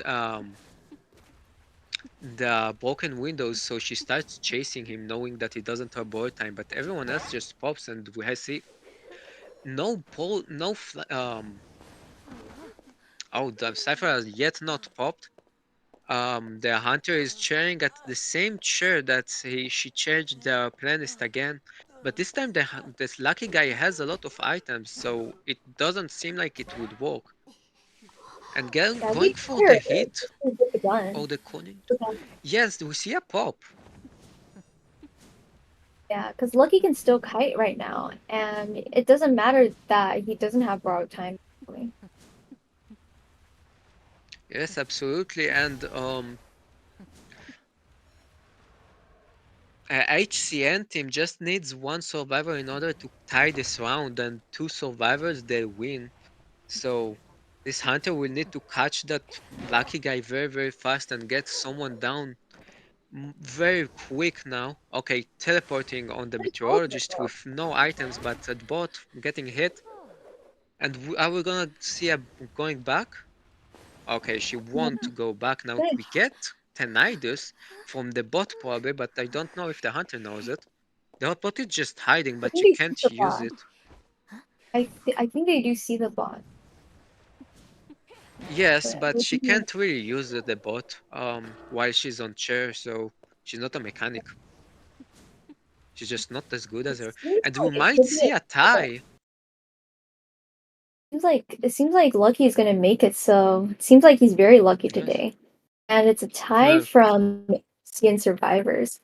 S1: the broken windows, so she starts chasing him knowing that he doesn't have board time, but everyone else just pops and we see no pole no oh, the cipher has yet not popped. The hunter is chairing at the same chair that she chaired the planist again, but this time this lucky guy has a lot of items, so it doesn't seem like it would work. and
S2: Yeah,
S1: going
S2: we
S1: for the
S2: better
S1: hit
S2: get the gun.
S1: or the cunning.
S2: Okay.
S1: Yes, we see a pop.
S2: Yeah, because Lucky can still kite right now, and it doesn't matter that he doesn't have borrowed time.
S1: Yes, absolutely. And HCN team just needs one survivor in order to tie this round, and two survivors they win. So this hunter will need to catch that lucky guy very very fast and get someone down very quick now. Okay, teleporting on the meteorologist with no items, but at bot getting hit, and are we gonna see a going back? Okay, she won't go back now.
S2: Good.
S1: We get Tinnitus from the bot probably, but I don't know if the hunter knows it. The bot is just hiding,
S2: I
S1: but
S2: think
S1: she
S2: they see
S1: can't
S2: the
S1: use
S2: bot.
S1: it.
S2: I think they do see the bot.
S1: Yes,
S2: But
S1: but she can't really use the bot while she's on chair, so she's not a mechanic. She's just not as good as
S2: it
S1: her.
S2: seems
S1: And we
S2: like it
S1: might
S2: could be
S1: see a
S2: a
S1: tie.
S2: it seems like Lucky is gonna make it, so it seems like he's very lucky
S1: Yes.
S2: today. And it's a tie
S1: Uh,
S2: from Skin Survivors.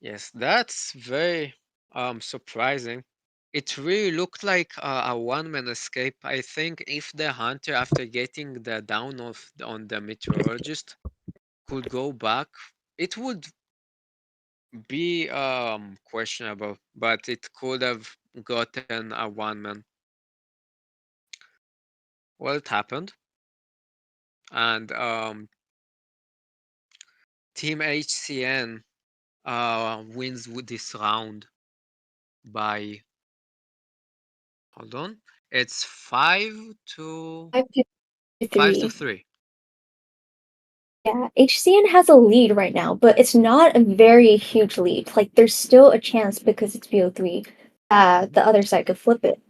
S1: yes, that's very surprising. It really looked like a one-man escape. I think if the hunter, after getting the down of on the meteorologist, could go back, it would be questionable, but it could have gotten a one-man. Well, it happened, and Team HCN wins with this round by, hold on, it's
S2: 5 to
S1: five to
S2: 3.
S1: three.
S2: Yeah, HCN has a lead right now, but it's not a very huge lead. Like there's still a chance because it's BO3 the other side could flip it.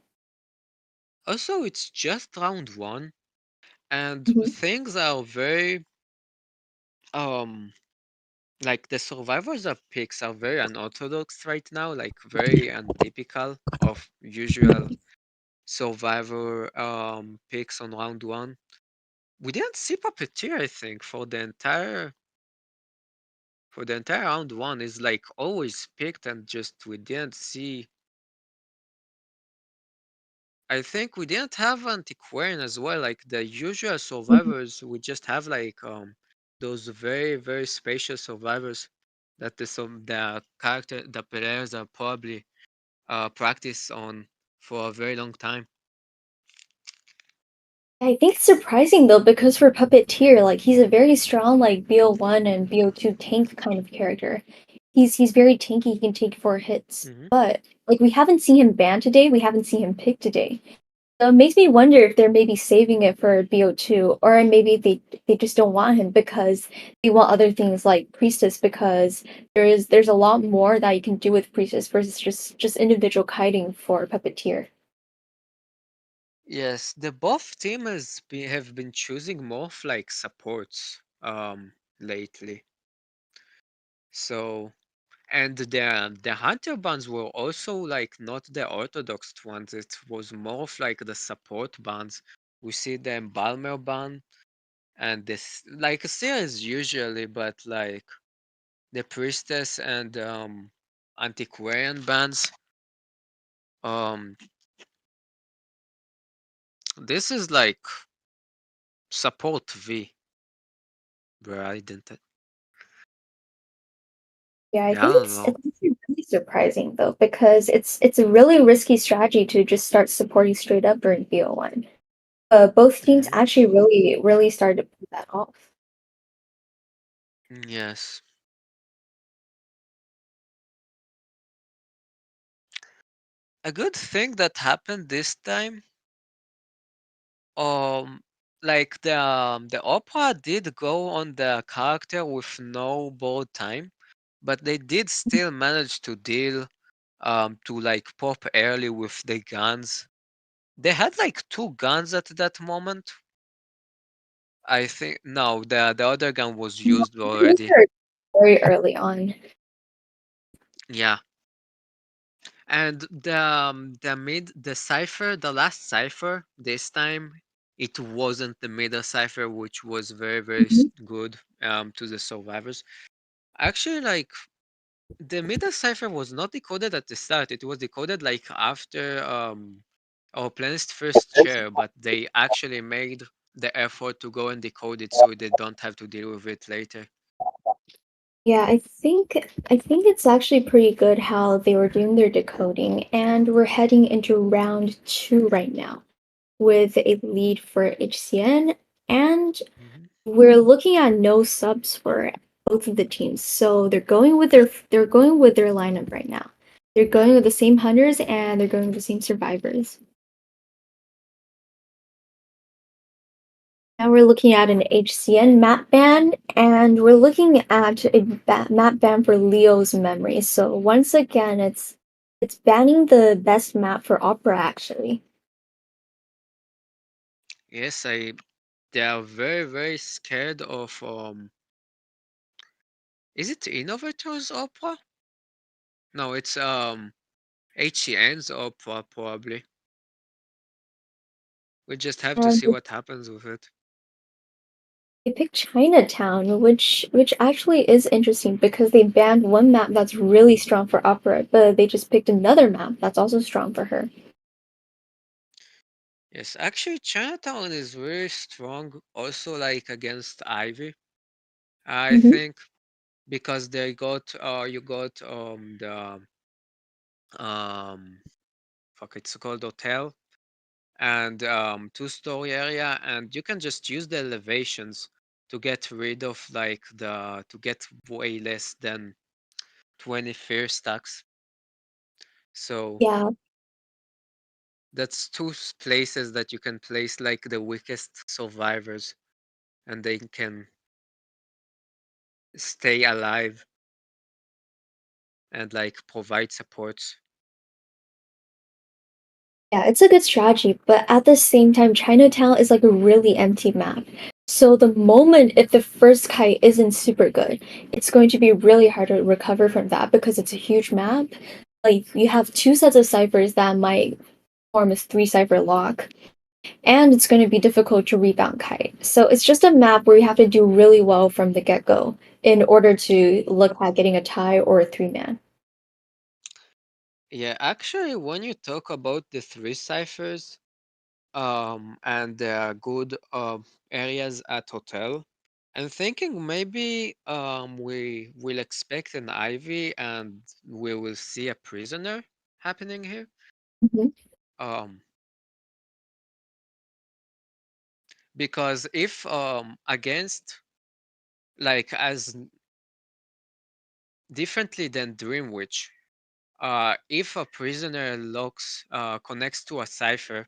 S1: Also, it's just round one, and
S2: Mhm.
S1: things are very um like the survivors of picks are very unorthodox right now, like very untypical of usual survivor picks on round one. We didn't see puppeteer, I think, for the entire round one. Is like always picked, and just we didn't see. I think we didn't have antiquarian as well, like the usual survivors. We just have like those very very spacious survivors that the character the players are probably practice on for a very long time.
S2: I think it's surprising though because for Puppeteer, like he's a very strong like BO1 and BO2 tank kind of character. He's very tanky, he can take 4 hits.
S1: Hmm.
S2: But like we haven't seen him ban today, we haven't seen him pick today. So it makes me wonder if they're maybe saving it for BO2 or maybe they just don't want him because they want other things like Priestess because there's a lot more that you can do with Priestess versus just individual kiting for Puppeteer.
S1: Yes, the both team have been choosing more of like supports lately. So and the hunter bands were also like not the orthodox ones. It was more of like the support bands. We see the embalmer band and this like a series usually, but like the priestess and antiquarian bands. Um, this is like support V, bro. I didn't.
S2: Yeah, I
S1: Yeah, I
S2: think
S1: don't
S2: it's
S1: know.
S2: it's actually really surprising though because it's a really risky strategy to just start supporting straight up during BO1. Both teams
S1: Hmm.
S2: actually really started to pull that off.
S1: Yes, a good thing that happened this time. Um, like the opera did go on the character with no board time, but they did still manage to deal to like pop early with the guns. They had like two guns at that moment. I think no, the other gun was
S2: No,
S1: used
S2: I think
S1: already.
S2: they're very early on.
S1: Yeah, And the cipher, the last cipher this time, it wasn't the middle cipher, which was
S2: Mhm.
S1: good to the survivors. Actually, like the middle cipher was not decoded at the start. It was decoded like after our planet's first share, but they actually made the effort to go and decode it so they don't have to deal with it later.
S2: Yeah, I think it's actually pretty good how they were doing their decoding, and we're heading into round two right now with a lead for HCN, and
S1: Mhm.
S2: we're looking at no subs for both of the teams. So they're going with their lineup right now. They're going with the same hunters and they're going with the same survivors. Now we're looking at an HCN map ban, and we're looking at a map ban for Leo's memory. So once again, it's banning the best map for Opera actually.
S1: Yes, they are very scared of is it Innovators Opera? No, it's HCN's Opera probably. We just have to
S2: And
S1: see what happens with it.
S2: they picked Chinatown, which actually is interesting because they banned one map that's really strong for Opera, but they just picked another map that's also strong for her.
S1: Yes, actually Chinatown is very strong also like against Ivy, I
S2: Hmm.
S1: think, because they got you got the um fuck it's called hotel and two-story area, and you can just use the elevations to get rid of like the to get way less than 20 fear stacks. So
S2: Yeah,
S1: that's places that you can place like the weakest survivors and they can stay alive and like provide supports.
S2: yeah, it's a good strategy, but at the same time, Chinatown is like a really empty map. So the moment if the first kite isn't super good, it's going to be really hard to recover from that because it's a huge map. Like you have two sets of ciphers that might form a three cipher lock, and it's going to be difficult to rebound kite. So it's just a map where you have to do really well from the get go in order to look at getting a tie or a three man.
S1: Yeah, actually, when you talk about the three ciphers, and the good areas at hotel, I'm thinking maybe we will expect an Ivy and we will see a prisoner happening here.
S2: Mhm.
S1: Um, because if against like as differently than Dream Witch, if a prisoner locks connects to a cipher,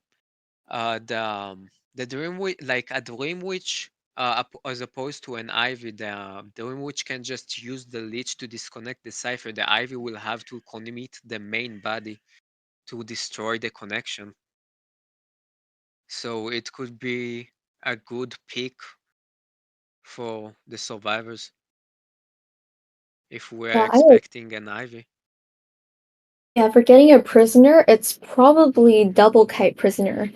S1: the dream witch, like a dream witch, as opposed to an ivy, the dream witch can just use the leech to disconnect the cipher. The ivy will have to commit the main body to destroy the connection. So it could be a good pick for the survivors if we're
S2: Yeah,
S1: expecting an ivy.
S2: yeah, for getting a prisoner, it's probably double kite prisoner.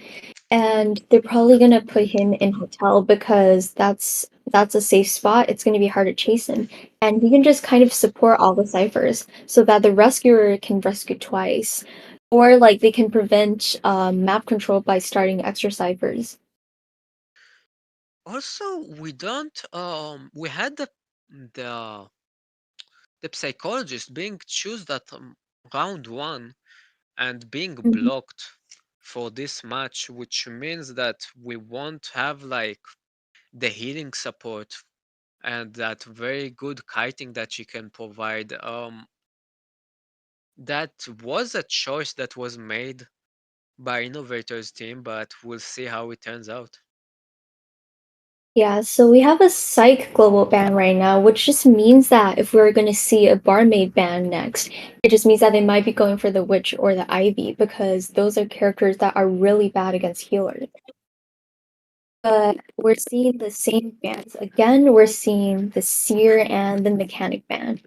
S2: And they're probably gonna put him in hotel because that's a safe spot. It's gonna be hard to chase him. And he can just kind of support all the ciphers so that the rescuer can rescue twice. Or like they can prevent map control by starting extra ciphers.
S1: Also, we don't we had the the psychologist being chosen at round one and being
S2: Mhm.
S1: blocked for this match, which means that we won't have like the healing support and that very good kiting that she can provide. That was a choice that was made by Innovators team, but we'll see how it turns out.
S2: Yeah, so we have a psych global ban right now, which just means that if we're going to see a barmaid ban next, it just means that they might be going for the witch or the ivy because those are characters that are really bad against healers. But we're seeing the same bans again. We're seeing the seer and the mechanic ban.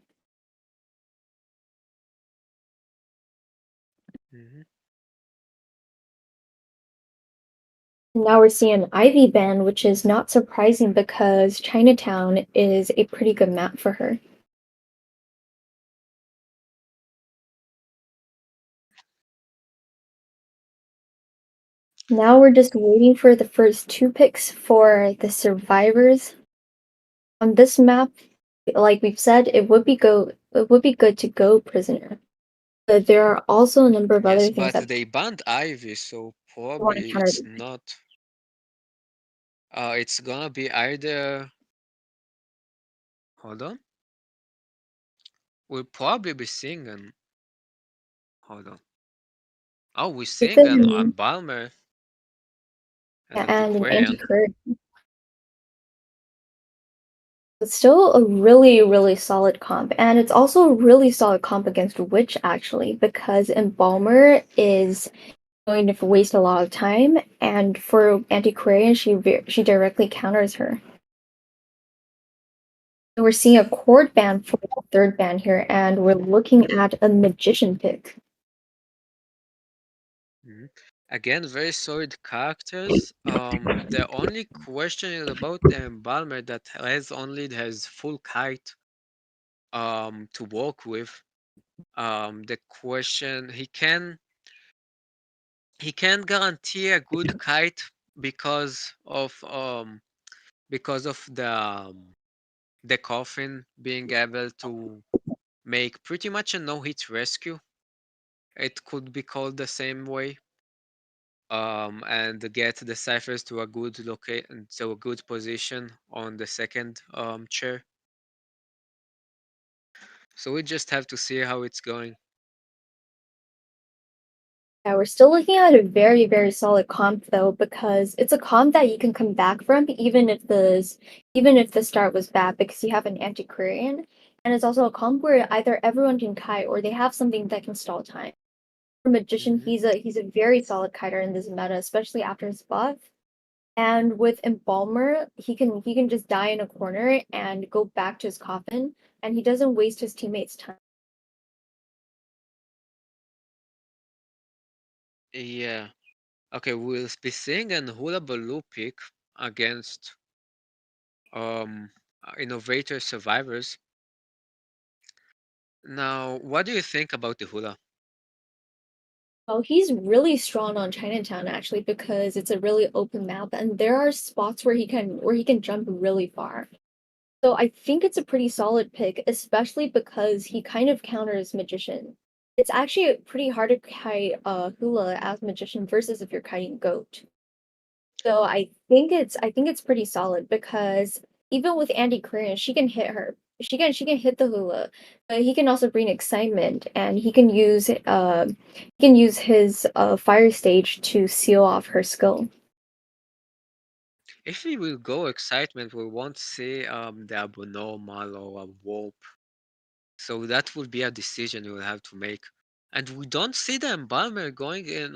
S2: Now we're seeing an Ivy ban, which is not surprising because Chinatown is a pretty good map for her. Now we're just waiting for the first two picks for the survivors. On this map, like we've said, it would be good to go prisoner. But there are also a number of
S1: Yes,
S2: other things
S1: but
S2: that
S1: they banned Ivy, so
S2: want to
S1: probably
S2: counter
S1: it's
S2: them.
S1: not. It's gonna be either. Hold on. We'll probably be seeing an. Hold on. Oh, we're seeing an
S2: Within
S1: Embalmer and
S2: and an
S1: Antiquarian.
S2: anti-crit. It's still a really, really solid comp, and it's also a really solid comp against Witch actually, because Embalmer is going to waste a lot of time, and for Antiquarian, she directly counters her. So we're seeing a chord band for the third band here, and we're looking at a magician pick.
S1: Mhm. Again, very solid characters. The only question is about the Embalmer that has full kite to work with. The question he can guarantee a good kite because of the coffin being able to make pretty much a no-hit rescue. It could be called the same way. And get the ciphers to a good location, to a good position on the second chair. So we just have to see how it's going.
S2: Yeah, we're still looking at a very, very solid comp though, because it's a comp that you can come back from even if the start was bad, because you have an antiquarian, and it's also a comp where either everyone can kite or they have something that can stall time. For magician,
S1: Hmm.
S2: he's a very solid kiter in this meta, especially after his buff. And with Embalmer, he can just die in a corner and go back to his coffin, and he doesn't waste his teammates' time.
S1: Yeah. Okay, we'll be seeing an hula baloo pick against innovator survivors. Now, what do you think about the hula?
S2: Oh, he's really strong on Chinatown actually because it's a really open map and there are spots where he can jump really far. So I think it's a pretty solid pick, especially because he kind of counters magician. It's actually pretty hard to kite hula as magician versus if you're kiting goat. So I think it's pretty solid because even with Andy Korean, she can hit her. She can hit the hula, but he can also bring excitement and he can use his fire stage to seal off her skill.
S1: If we will go excitement, we won't see the abnormal or a warp. So that would be a decision you will have to make. And we don't see the embalmer going in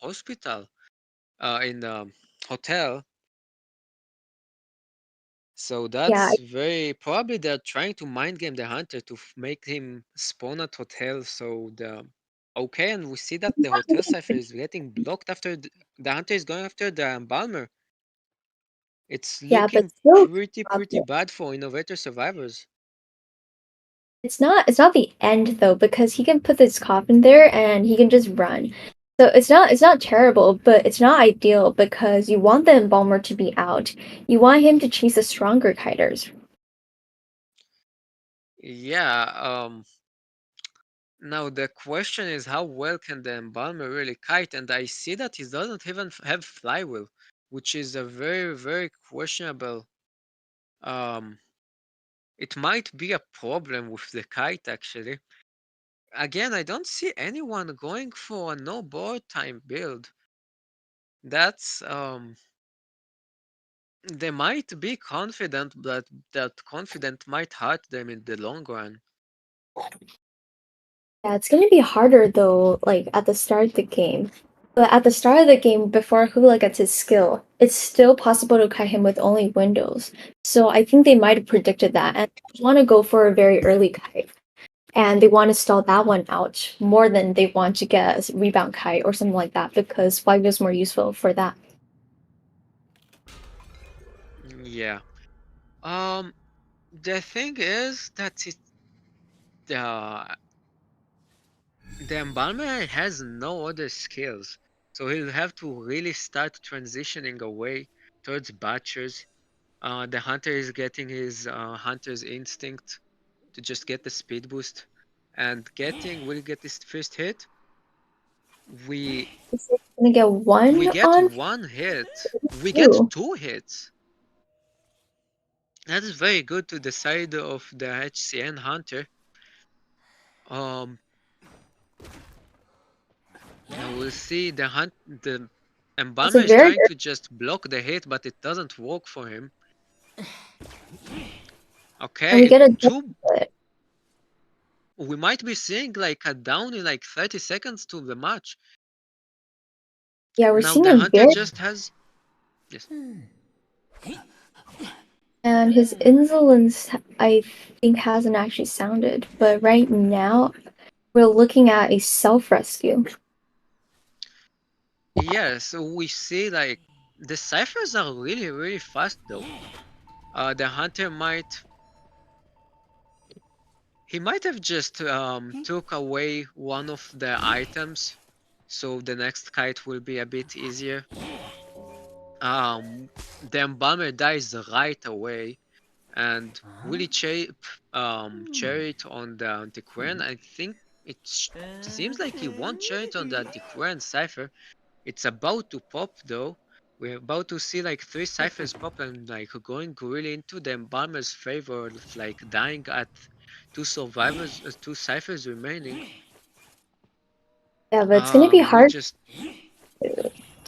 S1: hospital, in the hotel. So
S2: Yeah,
S1: that's very probably they're trying to mind game the hunter to make him spawn at hotel. So the okay, and we see that the hotel cipher is getting blocked after the hunter is going after the embalmer. It's
S2: yeah, but
S1: looking
S2: still
S1: pretty bad for innovator survivors.
S2: it's not the end though because he can put this coffin there and he can just run. So it's not terrible, but it's not ideal because you want the embalmer to be out. You want him to chase the stronger kiters.
S1: Yeah. Now the question is how well can the embalmer really kite? And I see that he doesn't even have flywheel, which is a very questionable. Um, it might be a problem with the kite actually. Again, I don't see anyone going for a no board time build. That's they might be confident, but that confident might hurt them in the long run.
S2: Yeah, it's gonna be harder though, like at the start of the game. But at the start of the game, before Hula gets his skill, it's still possible to kite him with only windows. So I think they might have predicted that and want to go for a very early kite. And they want to stall that one out more than they want to get a rebound kite or something like that because Flag is more useful for that.
S1: Yeah. Um, the thing is that uh, the embalmer has no other skills, so he'll have to really start transitioning away towards butchers. The hunter is getting his hunter's instinct to just get the speed boost, and will get this first hit. We
S2: Is it gonna get
S1: we
S2: one
S1: get
S2: on
S1: one hit. We get
S2: two?
S1: two hits. That is very good to the side of the HCN hunter. Um, and we'll see the
S2: It's
S1: embalmer
S2: a
S1: is
S2: very
S1: trying
S2: good,
S1: to just block the hit, but it doesn't work for him.
S2: and we
S1: Okay,
S2: get a
S1: two.
S2: split.
S1: We might be seeing like a down in like 30 seconds to the match.
S2: Yeah, we're
S1: Now
S2: seeing
S1: the
S2: a
S1: hunter
S2: very,
S1: just has yes.
S2: and his insolence, I think, hasn't actually sounded. But right now, we're looking at a self rescue.
S1: Yeah, so we see like the ciphers are really really fast though. The hunter might have just took away one of the items, so the next kite will be a bit easier. The embalmer dies right away, and Willie cherry it on the antiquarian. I think seems like he won't cherry it on the antiquarian cipher. It's about to pop though. We're about to see like three ciphers pop and like going really into the embalmer's favor, of, like dying at two ciphers remaining.
S2: Yeah, but it's gonna be
S1: We
S2: hard
S1: just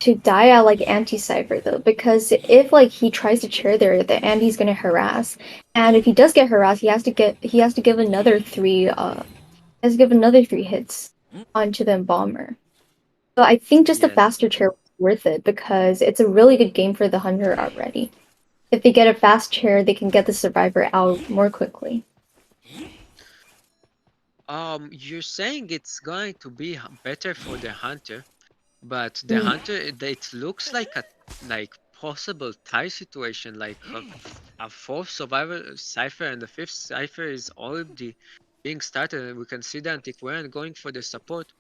S2: to die at like anti-cipher though, because if like he tries to chair there, the Andy's gonna harass, and if he does get harassed, he has to give another three has to give another three hits onto the embalmer. So I think just a
S1: yes.
S2: faster chair was worth it because it's a really good game for the hunter already. If they get a fast chair, they can get the survivor out more quickly.
S1: You're saying it's going to be better for the hunter, but the
S2: Mm.
S1: hunter it looks like a like possible tie situation, like a fourth survivor cipher and the fifth cipher is already being started, and we can see the antiquarian going for the support.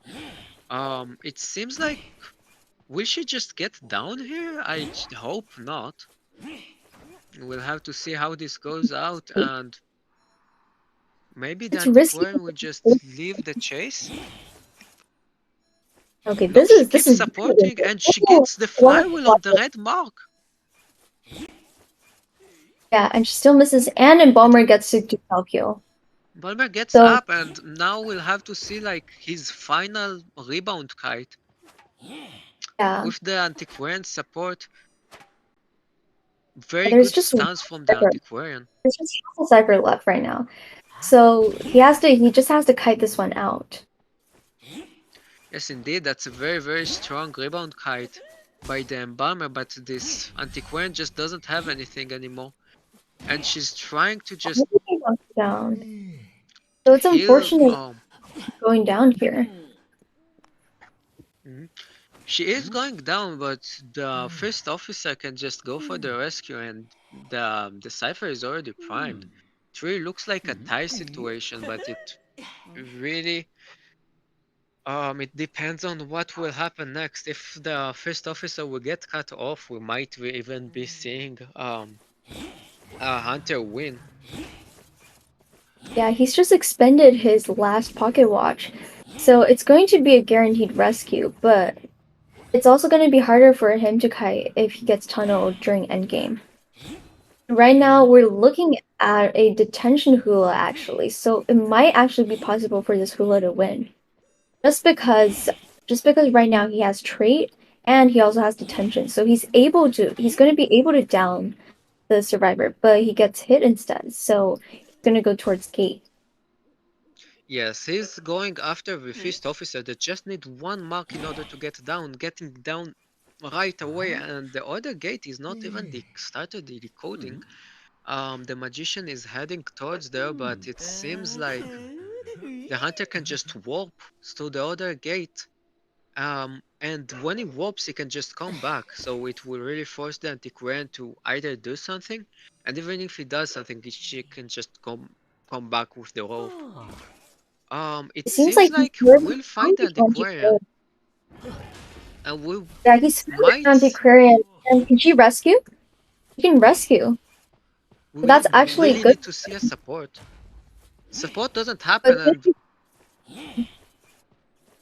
S1: It seems like will she just get down here? Hope not. We'll have to see how this goes out, and maybe the
S2: It's risky.
S1: antiquarian will just leave the chase.
S2: Okay,
S1: No, she
S2: this
S1: keeps
S2: is really
S1: supporting
S2: good.
S1: and she
S2: Oh,
S1: gets the
S2: one of
S1: flywheel on the
S2: the-
S1: red mark.
S2: yeah, and she still misses, and Embalmer gets to Calcio.
S1: Balmer gets
S2: So
S1: up and now we'll have to see like his final rebound kite
S2: yeah,
S1: with the antiquarian support. Very
S2: there's
S1: good
S2: just one
S1: stance from the
S2: cipher.
S1: antiquarian.
S2: There's just half a cipher left right now. So he just has to kite this one out.
S1: Yes, indeed, that's a very, very strong rebound kite by the embalmer, but this antiquarian just doesn't have anything anymore. And she's trying to
S2: I
S1: just
S2: think he goes down. So it's
S1: heal.
S2: unfortunate going down here.
S1: Mhm. She is going down, but the first officer can just go for the rescue, and the cipher is already primed. It really looks like a tie situation, but it really it depends on what will happen next. If the first officer will get cut off, we might even be seeing a hunter win.
S2: Yeah, he's just expended his last pocket watch. So it's going to be a guaranteed rescue, but it's also going to be harder for him to kite if he gets tunneled during endgame. Right now,
S1: Mhm.
S2: we're looking at a detention hula actually, so it might actually be possible for this hula to win. Just because just because right now he has trait and he also has detention. So he's going to be able to down the survivor, but he gets hit instead. So he's going to go towards gate.
S1: Yes, he's going after the first officer that just need one mark in order to get down, getting down right away, and the other gate is not even started the decoding. The magician is heading towards there, but it seems like the hunter can just warp to the other gate. And when he warps, he can just come back. So it will really force the Antiquarian to either do something, and even if he does something, she can just come back with the rope. It
S2: It seems
S1: seems
S2: like he's
S1: like
S2: really
S1: we'll fight
S2: strong
S1: the
S2: with
S1: Antiquarian,
S2: anti-Aquarian.
S1: and we
S2: Yeah, he's strong with
S1: might
S2: anti-Aquarian. And can she rescue? She can rescue.
S1: we
S2: That's actually
S1: really
S2: good.
S1: need to see a support. Support doesn't happen,
S2: But
S1: and
S2: it's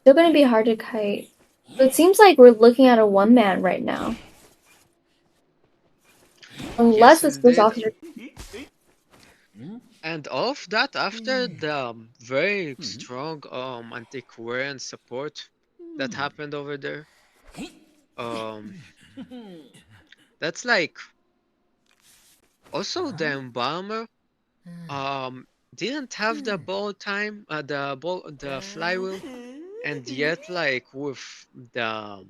S2: still going to be hard to kite. So it seems like we're looking at a one man right now. Unless
S1: yes,
S2: this first
S1: indeed.
S2: officer.
S1: And all of that after the very strong anti-Korean support that happened over there. Um, that's like also the embalmer didn't have the ball time, the flywheel, and yet like with the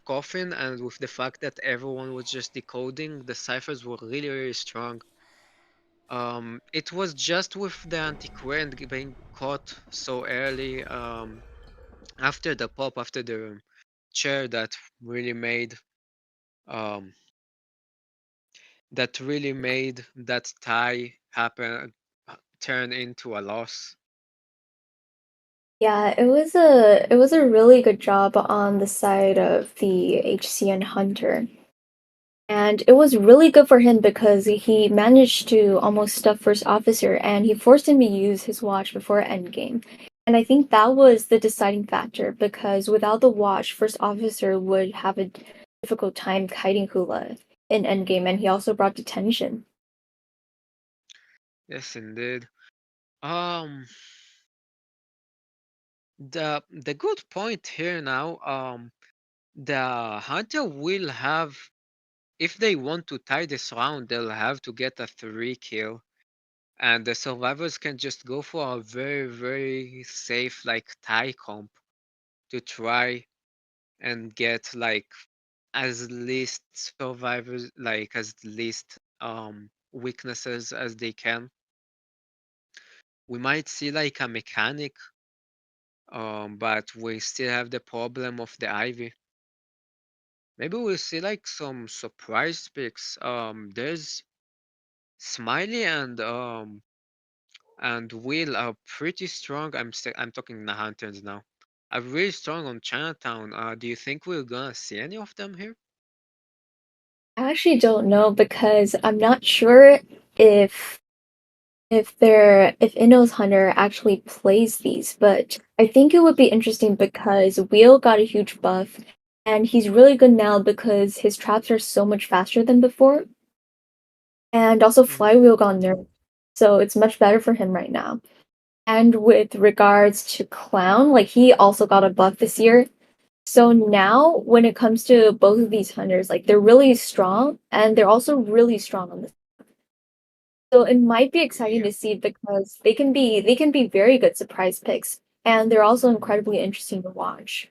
S1: coffin and with the fact that everyone was just decoding, the ciphers were really really strong. It was just with the antiquarian being caught so early, after the pop, after the chair, really made um, that really made that tie happen, turn into a loss.
S2: Yeah, it was a really good job on the side of the HCN Hunter. And it was really good for him because he managed to almost stuff First Officer and he forced him to use his watch before Endgame. And I think that was the deciding factor because without the watch, First Officer would have a difficult time kiting Hula in Endgame, and he also brought detention.
S1: Yes, indeed. Um, the good point here now, the hunter will have, if they want to tie this round, they'll have to get a 3 kill, and the survivors can just go for a very very safe like tie comp to try and get like as least survivors, like as least weaknesses as they can. We might see like a mechanic, but we still have the problem of the ivy. Maybe we'll see like some surprise picks. There's Smiley and Will are pretty strong. I'm talking the hunters now. Are really strong on Chinatown. Do you think we're gonna see any of them here?
S2: I actually don't know because I'm not sure if if Inno's Hunter actually plays these, but I think it would be interesting because Wheel got a huge buff and he's really good now because his traps are so much faster than before. And also
S1: Hmm.
S2: Flywheel got nerfed. So it's much better for him right now. And with regards to Clown, like he also got a buff this year. So now when it comes to both of these hunters, like they're really strong and they're also really strong on this. So it might be exciting
S1: Yeah.
S2: to see because they can be very good surprise picks and they're also incredibly interesting to watch.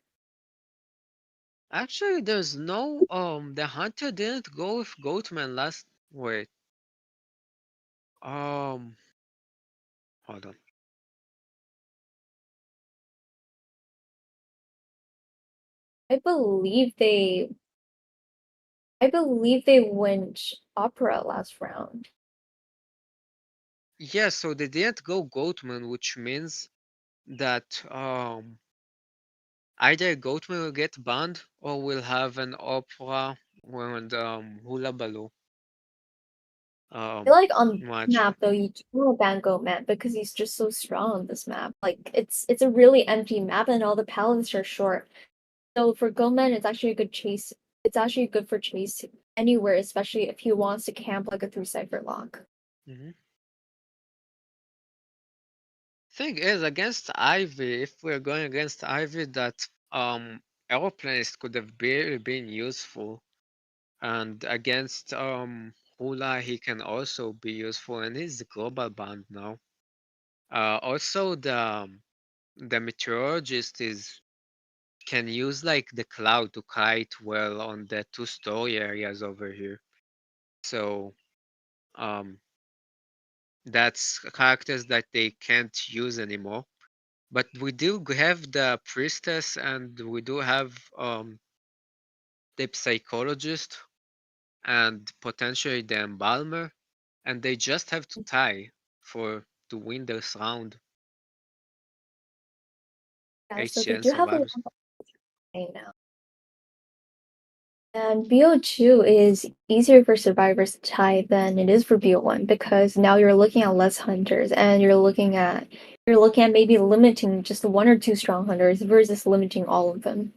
S1: Actually, there's no the hunter didn't go with Goatman last. Wait. Um. Hold on.
S2: I believe they I believe they went opera last round.
S1: Yeah. So they didn't go Goatman, which means that either Goatman will get banned or we'll have an opera and Hula Baloo
S2: I feel
S1: um
S2: like on this
S1: match.
S2: map though you do want to ban Goatman because he's just so strong on this map. Like it's a really empty map and all the paladins are short. So for Goatman it's actually a good chase. It's actually good for chase anywhere, especially if he wants to camp like a through cipher lock.
S1: Hmm. Thing is, against Ivy, if we're going against Ivy, that aeroplanes could have been useful, and against Hula, he can also be useful, and he's a global band now. Also, the meteorologist is can use like the cloud to kite well on the two-story areas over here. So um, that's characters that they can't use anymore. But we do have the priestess and we do have the psychologist and potentially the embalmer, and they just have to tie for to win this round.
S2: Yeah, so they
S1: HCN
S2: do have a lot
S1: survivors.
S2: of play now. And BO2 is easier for survivors to tie than it is for BO1 because now you're looking at less hunters and you're looking at maybe limiting just one or two strong hunters versus limiting all of them.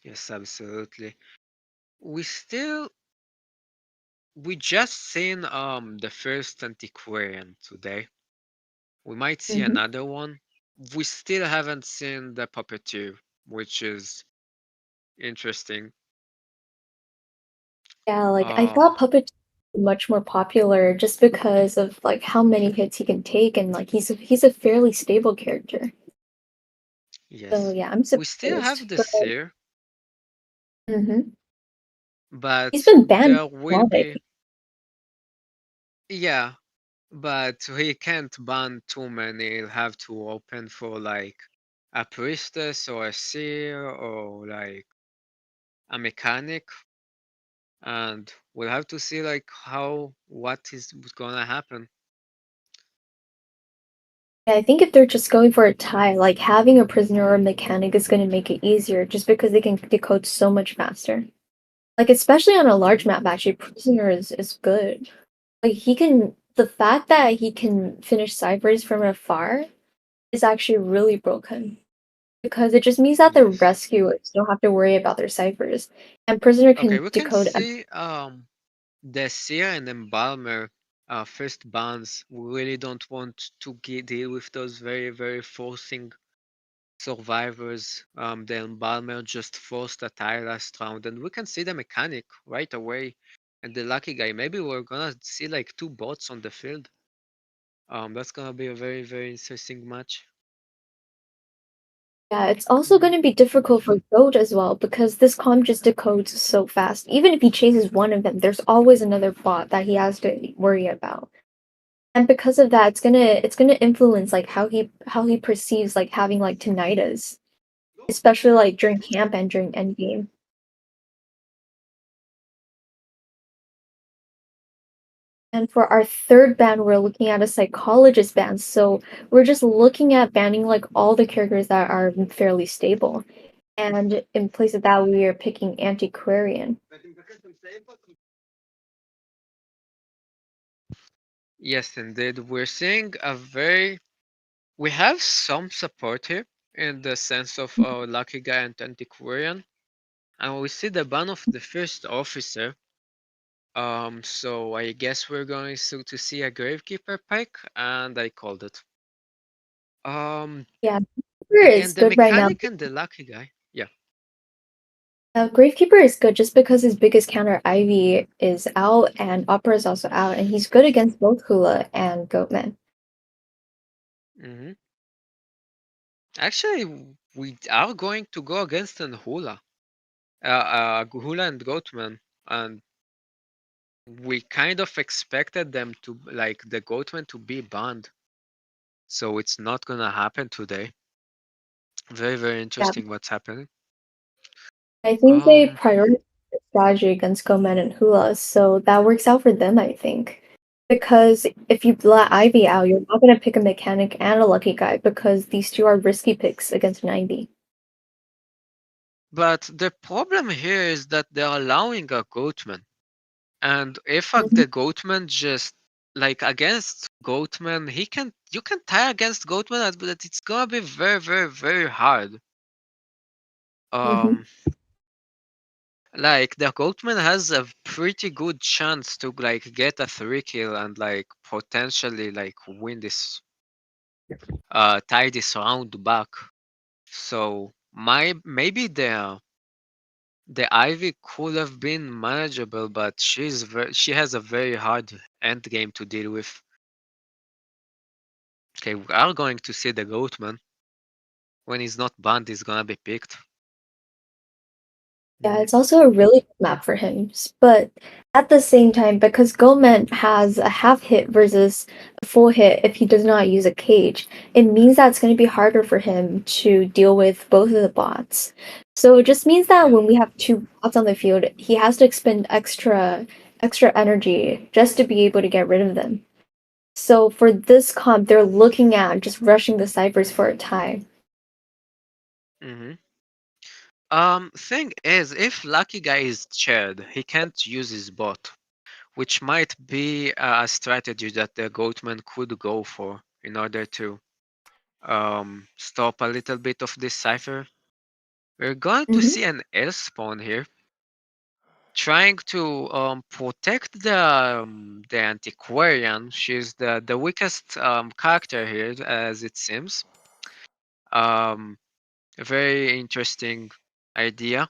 S1: Yes, absolutely. We still we just seen the first antiquarian today. We might see
S2: Hmm.
S1: another one. We still haven't seen the puppeteer, which is interesting.
S2: Yeah, like I
S1: Um,
S2: thought Puppet much more popular just because of like how many hits he can take and like he's a fairly stable character. So
S1: yes.
S2: yeah, I'm
S1: We still
S2: surprised.
S1: have the
S2: But
S1: seer,
S2: mhm. He's
S1: but
S2: been banned
S1: there will
S2: from it.
S1: be, yeah, but he can't ban too many. He'll have to open for like a priestess or a seer or like a mechanic, and we'll have to see like how what is gonna happen.
S2: Yeah, I think if they're just going for a tie, like having a prisoner or a mechanic is going to make it easier just because they can decode so much faster. Like especially on a large map, actually, prisoner is good. Like the fact that he can finish ciphers from afar is actually really broken because it just means that the
S1: Yes.
S2: rescuers don't have to worry about their ciphers, and prisoner
S1: Okay,
S2: can
S1: we can
S2: decode.
S1: see the seer and embalmer first bans. We really don't want to deal with those very forcing survivors. The embalmer just forced a tie last round, and we can see the mechanic right away. And the lucky guy, maybe we're gonna see like two bots on the field. That's gonna be a very interesting match.
S2: Yeah, it's also
S1: Mm.
S2: going to be difficult for Goat as well because this comp just decodes so fast. Even if he chases one of them, there's always another bot that he has to worry about. And because of that, it's gonna influence like how he perceives like having like tinnitus, especially like during camp and during endgame. And for our third ban, we're looking at a psychologist ban. So we're just looking at banning like all the characters that are fairly stable. And in place of that, we are picking antiquarian.
S1: Yes, indeed. We're seeing a very we have some support here in the sense of Lucky Guy and Antiquarian. And we see the ban of the first officer. So I guess we're going to see a Gravekeeper pick, and I called it. Um,
S2: Yeah, Gravekeeper is
S1: Again, the
S2: good right now.
S1: mechanic and the Lucky Guy. Yeah.
S2: Gravekeeper is good just because his biggest counter Ivy is out and Opera is also out, and he's good against both Hula and Goatman.
S1: hmm Actually, we are going to go against an Hula, Hula and Goatman, and we kind of expected them to like the Goatman to be banned, so it's not gonna happen today. Very
S2: Yeah,
S1: interesting what's happening.
S2: I think they
S1: Um,
S2: prioritize strategy against Goatman and Hula, so that works out for them, I think. Because if you let Ivy out, you're not going to pick a mechanic and a lucky guy because these two are risky picks against an Ivy.
S1: but the problem here is that they're allowing a Goatman. And if
S2: Mhm.
S1: the Goatman just like against Goatman, you can tie against Goatman, but it's gonna be very hard.
S2: Mhm.
S1: Um, like the Goatman has a pretty good chance to like get a 3 kill and like potentially like win this tie this round back. So my maybe the Ivy could have been manageable, but she has a very hard end game to deal with. Okay, we are going to see the Goatman. When he's not banned, he's gonna be picked.
S2: Yeah, it's also a really good map for him. But at the same time, because Gomen has a half hit versus a full hit if he does not use a cage, it means that it's going to be harder for him to deal with both of the bots. So it just means that
S3: Yeah.
S2: when we have two bots on the field, he has to expend extra energy just to be able to get rid of them. So for this comp, they're looking at just rushing the ciphers for a tie.
S1: Mm-hmm. Thing is, if Lucky Guy is chaired, he can't use his bot, which might be a strategy that the Goatman could go for in order to stop a little bit of this cipher. We're going to
S2: Hmm.
S1: see an L spawn here, trying to protect the antiquarian. She's the weakest character here, as it seems. Um, a very interesting idea.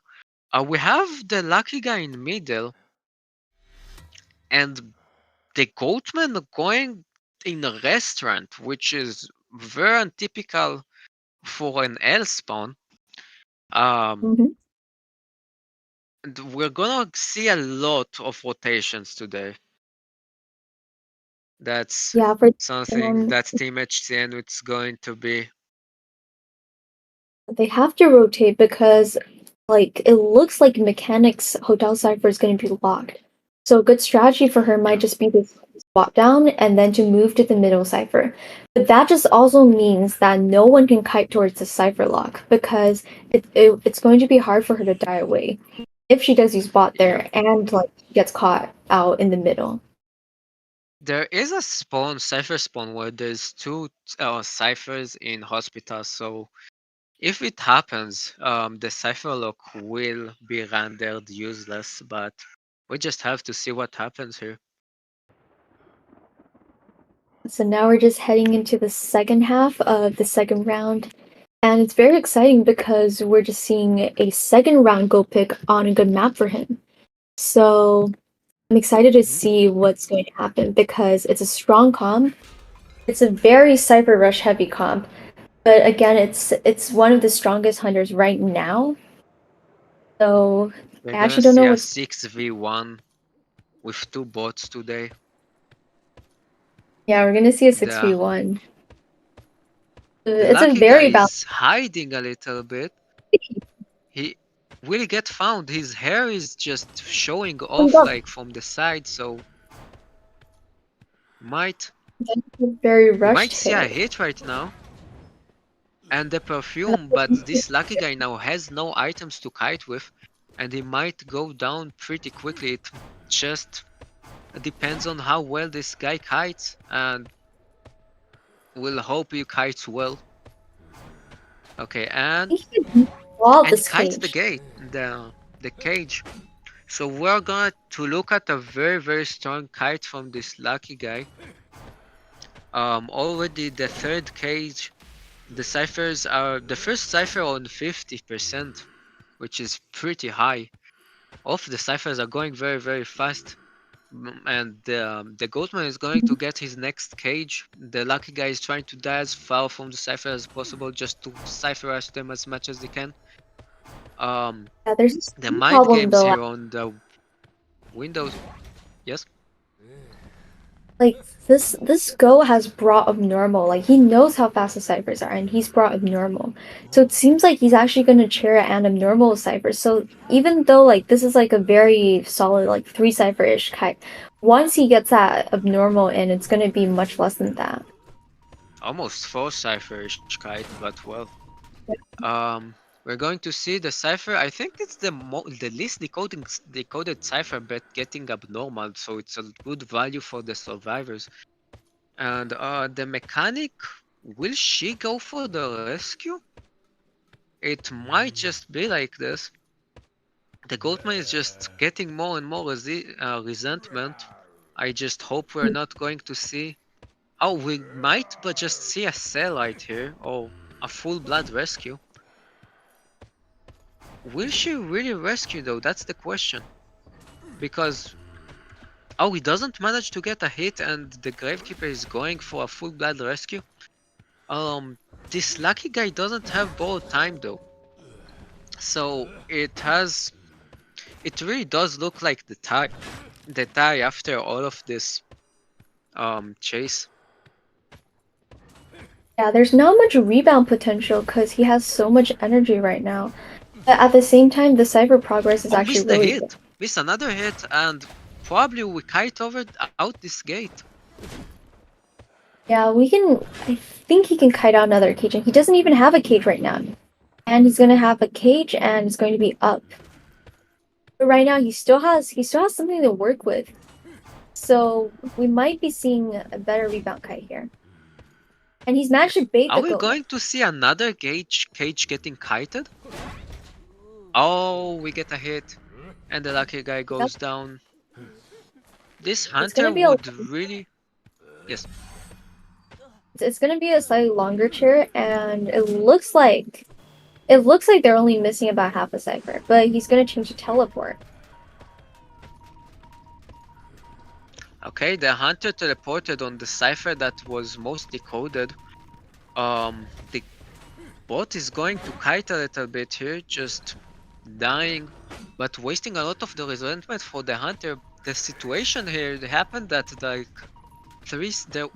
S1: We have the lucky guy in middle, and the goatman going in a restaurant, which is very untypical for an L spawn. Um,
S2: Hmm.
S1: and we're gonna see a lot of rotations today. That's
S2: Yeah, for
S1: something
S2: um,
S1: that Team HCN it's going to be.
S2: they have to rotate because, like, it looks like Mechanics Hotel Cipher is going to be locked. So a good strategy for her might
S1: Yeah.
S2: just be to swap down and then to move to the middle cipher. But that just also means that no one can kite towards the cipher lock because it's going to be hard for her to die away if she does use bot
S1: Yeah.
S2: there and like gets caught out in the middle.
S1: There is a spawn, cipher spawn, where there's two ciphers in hospital. So if it happens, the cipher lock will be rendered useless. But we just have to see what happens here.
S2: So now we're just heading into the second half of the second round. And it's very exciting because we're just seeing a second round go pick on a good map for him. So I'm excited to
S1: Mhm.
S2: see what's going to happen because it's a strong comp. It's a very Cyber Rush heavy comp. But again, it's one of the strongest hunters right now. So
S1: We're
S2: I
S1: gonna
S2: actually don't
S1: see
S2: know
S1: a
S2: what's
S1: 6v1 with two bots today.
S2: yeah, we're gonna see a
S1: The
S2: 6v1.
S1: the
S2: It's a
S1: lucky guy
S2: very balanced.
S1: is hiding a little bit. He will get found. His hair is just showing off like from the side, so might
S2: Very
S1: we might
S2: rushed
S1: see a
S2: hit.
S1: hit right now. And the perfume, but this lucky guy now has no items to kite with, and he might go down pretty quickly. It just depends on how well this guy kites, and we'll hope he kites well. Okay,
S2: He should wall
S1: and he
S2: this
S1: kites the
S2: cage.
S1: gate, the cage. So we're going to look at a very strong kite from this lucky guy. Already the third cage. The ciphers are the first cipher on 50%, which is pretty high. All of the ciphers are going very fast. And the Goatman is going to get his next cage. The lucky guy is trying to die as far from the cipher as possible, just to cipher rush them as much as they can. Um,
S2: Yeah, there's this
S1: the mind
S2: problem
S1: games
S2: though.
S1: here on the windows. Yes.
S2: Like this go has brought abnormal. Like he knows how fast the ciphers are, and he's brought abnormal. So it seems like he's actually gonna chair an abnormal cipher. So even though like this is like a very solid like three cipher ish kite, once he gets that abnormal in, it's gonna be much less than that.
S1: Almost four cipher-ish kite, but well. Um, we're going to see the cipher. I think it's the least decoded cipher, but getting abnormal, so it's a good value for the survivors. And the mechanic, will she go for the rescue? It might just be like this. The Goatman is just getting more and more resentment. I just hope we're not going to see. Oh, we might, but just see a cell right here, or a full blood rescue. Will she really rescue though? That's the question. Because oh, he doesn't manage to get a hit, and the Gravekeeper is going for a full blood rescue. Um, this lucky guy doesn't have borrowed time though, so it has it really does look like the tie after all of this chase.
S2: Yeah, there's not much rebound potential because he has so much energy right now. But at the same time, the Cypher progress is
S1: Oh,
S2: actually
S1: missed the
S2: really good.
S1: hit. Miss another hit, and probably we kite over out this gate.
S2: Yeah, we can. I think he can kite out another cage, and he doesn't even have a cage right now. And he's gonna have a cage, and it's going to be up. But right now, he still has something to work with. So we might be seeing a better rebound kite here. And he's managed to bait
S1: Are
S2: the
S1: we
S2: goat.
S1: going to see another cage getting kited? Oh, we get a hit, and the lucky guy
S2: That,
S1: goes down. This
S2: it's
S1: hunter
S2: gonna be a
S1: would really, yes.
S2: it's gonna be a slightly longer chair, and it looks like they're only missing about half a cipher, but he's gonna change to teleport.
S1: Okay, the hunter teleported on the cipher that was mostly coded. The bot is going to kite a little bit here, just dying, but wasting a lot of the resentment for the hunter. The situation here happened that like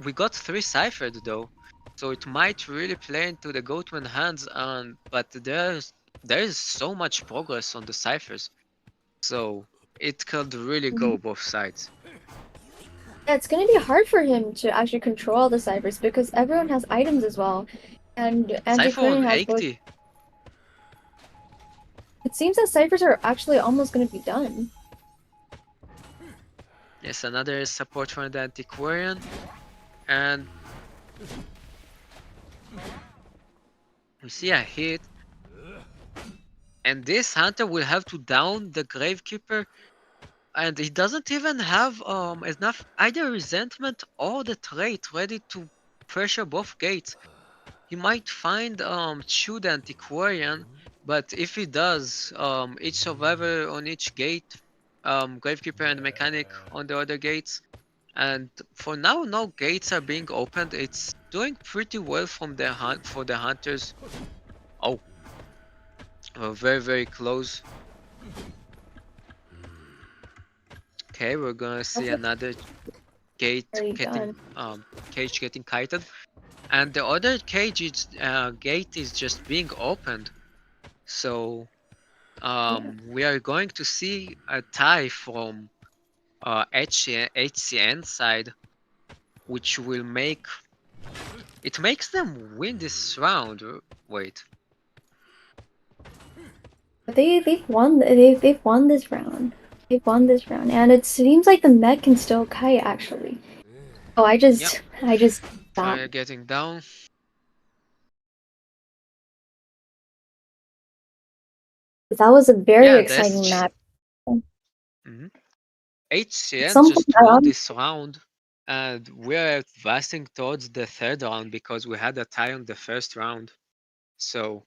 S1: we got three ciphered though, so it might really play into the Goatman hands. And but there is so much progress on the ciphers, so it could really go
S2: Mhm.
S1: both sides.
S2: Yeah, it's gonna be hard for him to actually control all the ciphers because everyone has items as well, and
S1: Cipher
S2: Antiquarian
S1: on
S2: has both.
S1: 80.
S2: It seems that ciphers are actually almost gonna be done.
S1: Yes, another support from the Antiquarian, and we see a hit. And this hunter will have to down the Gravekeeper, and he doesn't even have enough either resentment or the trait ready to pressure both gates. He might find Chew the Antiquarian, but if he does, each survivor on each gate, Gravekeeper and Mechanic on the other gates. And for now, no gates are being opened. It's doing pretty well from the for the hunters. Oh, very very close. Okay, we're gonna see
S2: That's
S1: another gate
S2: already
S1: getting
S2: done.
S1: cage getting kited, and the other cage is gate is just being opened. So
S2: Yeah.
S1: we are going to see a tie from HCN side, which will make it makes them win this round. Wait,
S2: But they've won this round. They've won this round, and it seems like the mech can still kite actually. Oh, I
S1: yep,
S2: just I just thought
S1: try getting down.
S2: that was a very
S1: Yeah,
S2: exciting match.
S1: mhm. HCN
S2: Something
S1: just won this round, and we're advancing towards the third round because we had a tie on the first round. So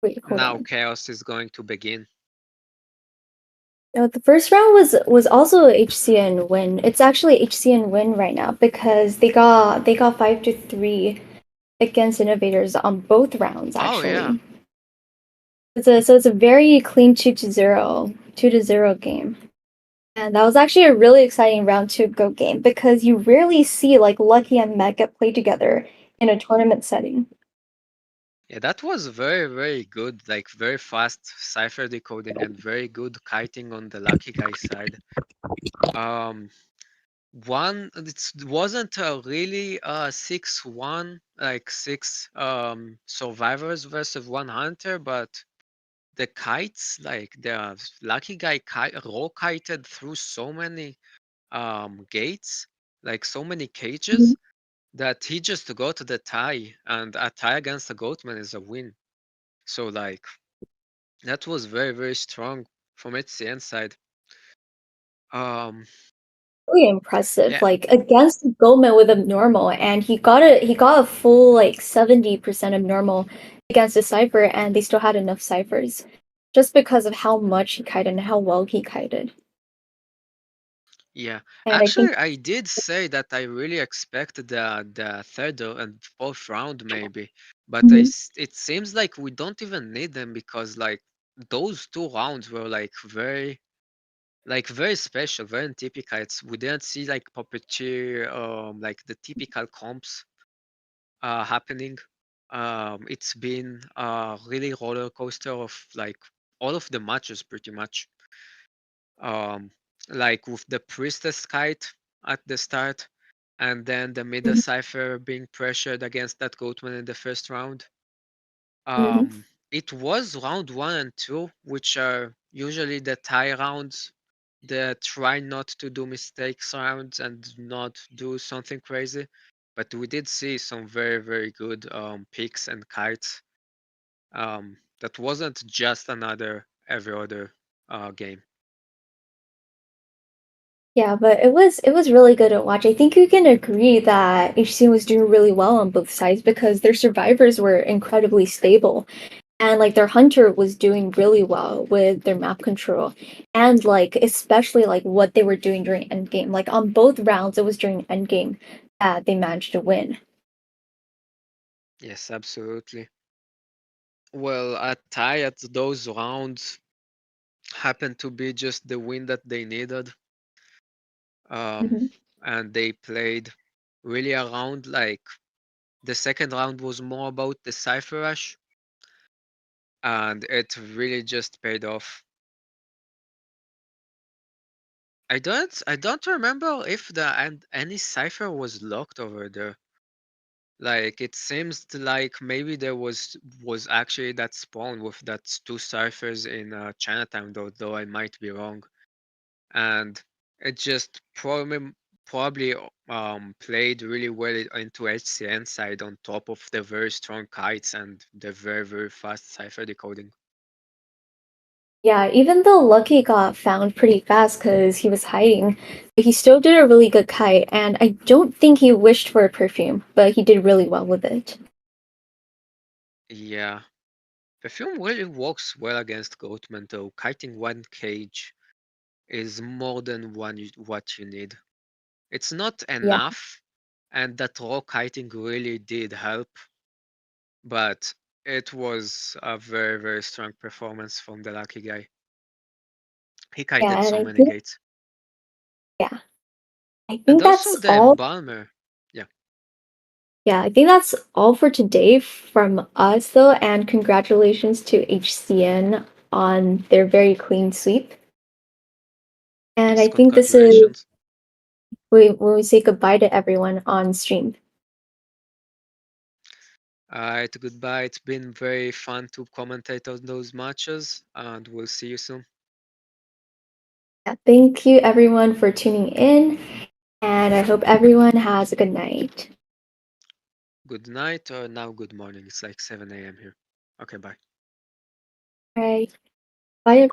S2: wait, hold
S1: now
S2: on.
S1: chaos is going to begin.
S2: No, the first round was also HCN win. It's actually HCN win right now because they got 5-3 against Innovators on both rounds
S1: Oh yeah,
S2: actually. So it's a very clean 2-0 game. And that was actually a really exciting round two go game because you rarely see like Lucky and Meg get played together in a tournament setting.
S1: yeah, that was very very good. Like very fast cipher decoding and very good kiting on the lucky guy side. Um, it wasn't really 6-1 like six survivors versus one hunter, but the kites, like the lucky guy raw kited through so many gates, like so many
S2: Mhm.
S1: cages, that he just got the tie, and a tie against a goatman is a win. So like that was very very strong from HCN side. um
S2: Really impressive.
S1: yeah,
S2: Like against Gomez with abnormal, and he got a full like 70% of normal against a cipher, and they still had enough ciphers just because of how much he kited and how well he kited.
S1: yeah,
S2: And I think
S1: actually I did say that I really expected the third and fourth round maybe, but
S2: Mhm.
S1: it seems like we don't even need them because like those two rounds were like very special, very untypical. We didn't see like puppeteer, like the typical comps happening. It's been a really roller coaster of like all of the matches pretty much. Um, like with the priestess kite at the start, and then the middle
S2: Mhm.
S1: cipher being pressured against that goatman in the first round.
S2: Mhm.
S1: It was round one and two, which are usually the tie rounds that try not to do mistakes rounds and not do something crazy. But we did see some very, very good picks and kites. That wasn't just another every other game.
S2: Yeah, but it was really good to watch. I think you can agree that HCN was doing really well on both sides because their survivors were incredibly stable. And like their hunter was doing really well with their map control. And like especially like what they were doing during endgame. Like on both rounds it was during endgame that they managed to win.
S1: Yes, absolutely. Well, a tie at those rounds happened to be just the win that they needed. Um,
S2: Mhm.
S1: and they played really around like the second round was more about the cipher rush, and it really just paid off. I don't remember if the and any cipher was locked over there. Like it seems like maybe there was actually that spawn with that two ciphers in Chinatown, though I might be wrong. And it just probably played really well into HCN side on top of the very strong kites and the very very fast cipher decoding.
S2: Yeah, even though Lucky got found pretty fast because he was hiding, he still did a really good kite, and I don't think he wished for a perfume, but he did really well with it.
S1: Yeah, the film really works well against Goatman though. Kiting one cage is more than what you need. It's not
S2: Yeah,
S1: enough, and that raw kiting really did help, but it was a very very strong performance from the lucky guy. He kited
S2: yeah, and
S1: so
S2: I
S1: many
S2: think
S1: gates.
S2: yeah, I
S1: And
S2: think
S1: also
S2: that's
S1: the
S2: all.
S1: embalmer. Yeah,
S2: Yeah, I think that's all for today from us, though, and congratulations to HCN on their very clean sweep. And
S1: yes,
S2: I think this is
S1: congratulations.
S2: when we say goodbye to everyone on stream.
S1: Alright, goodbye. It's been very fun to commentate on those matches, and we'll see you soon.
S2: Yeah, thank you everyone for tuning in, and I hope everyone has a good night.
S1: Good night, or now good morning. It's like 7 a.m. here. Okay, bye.
S2: All right, bye.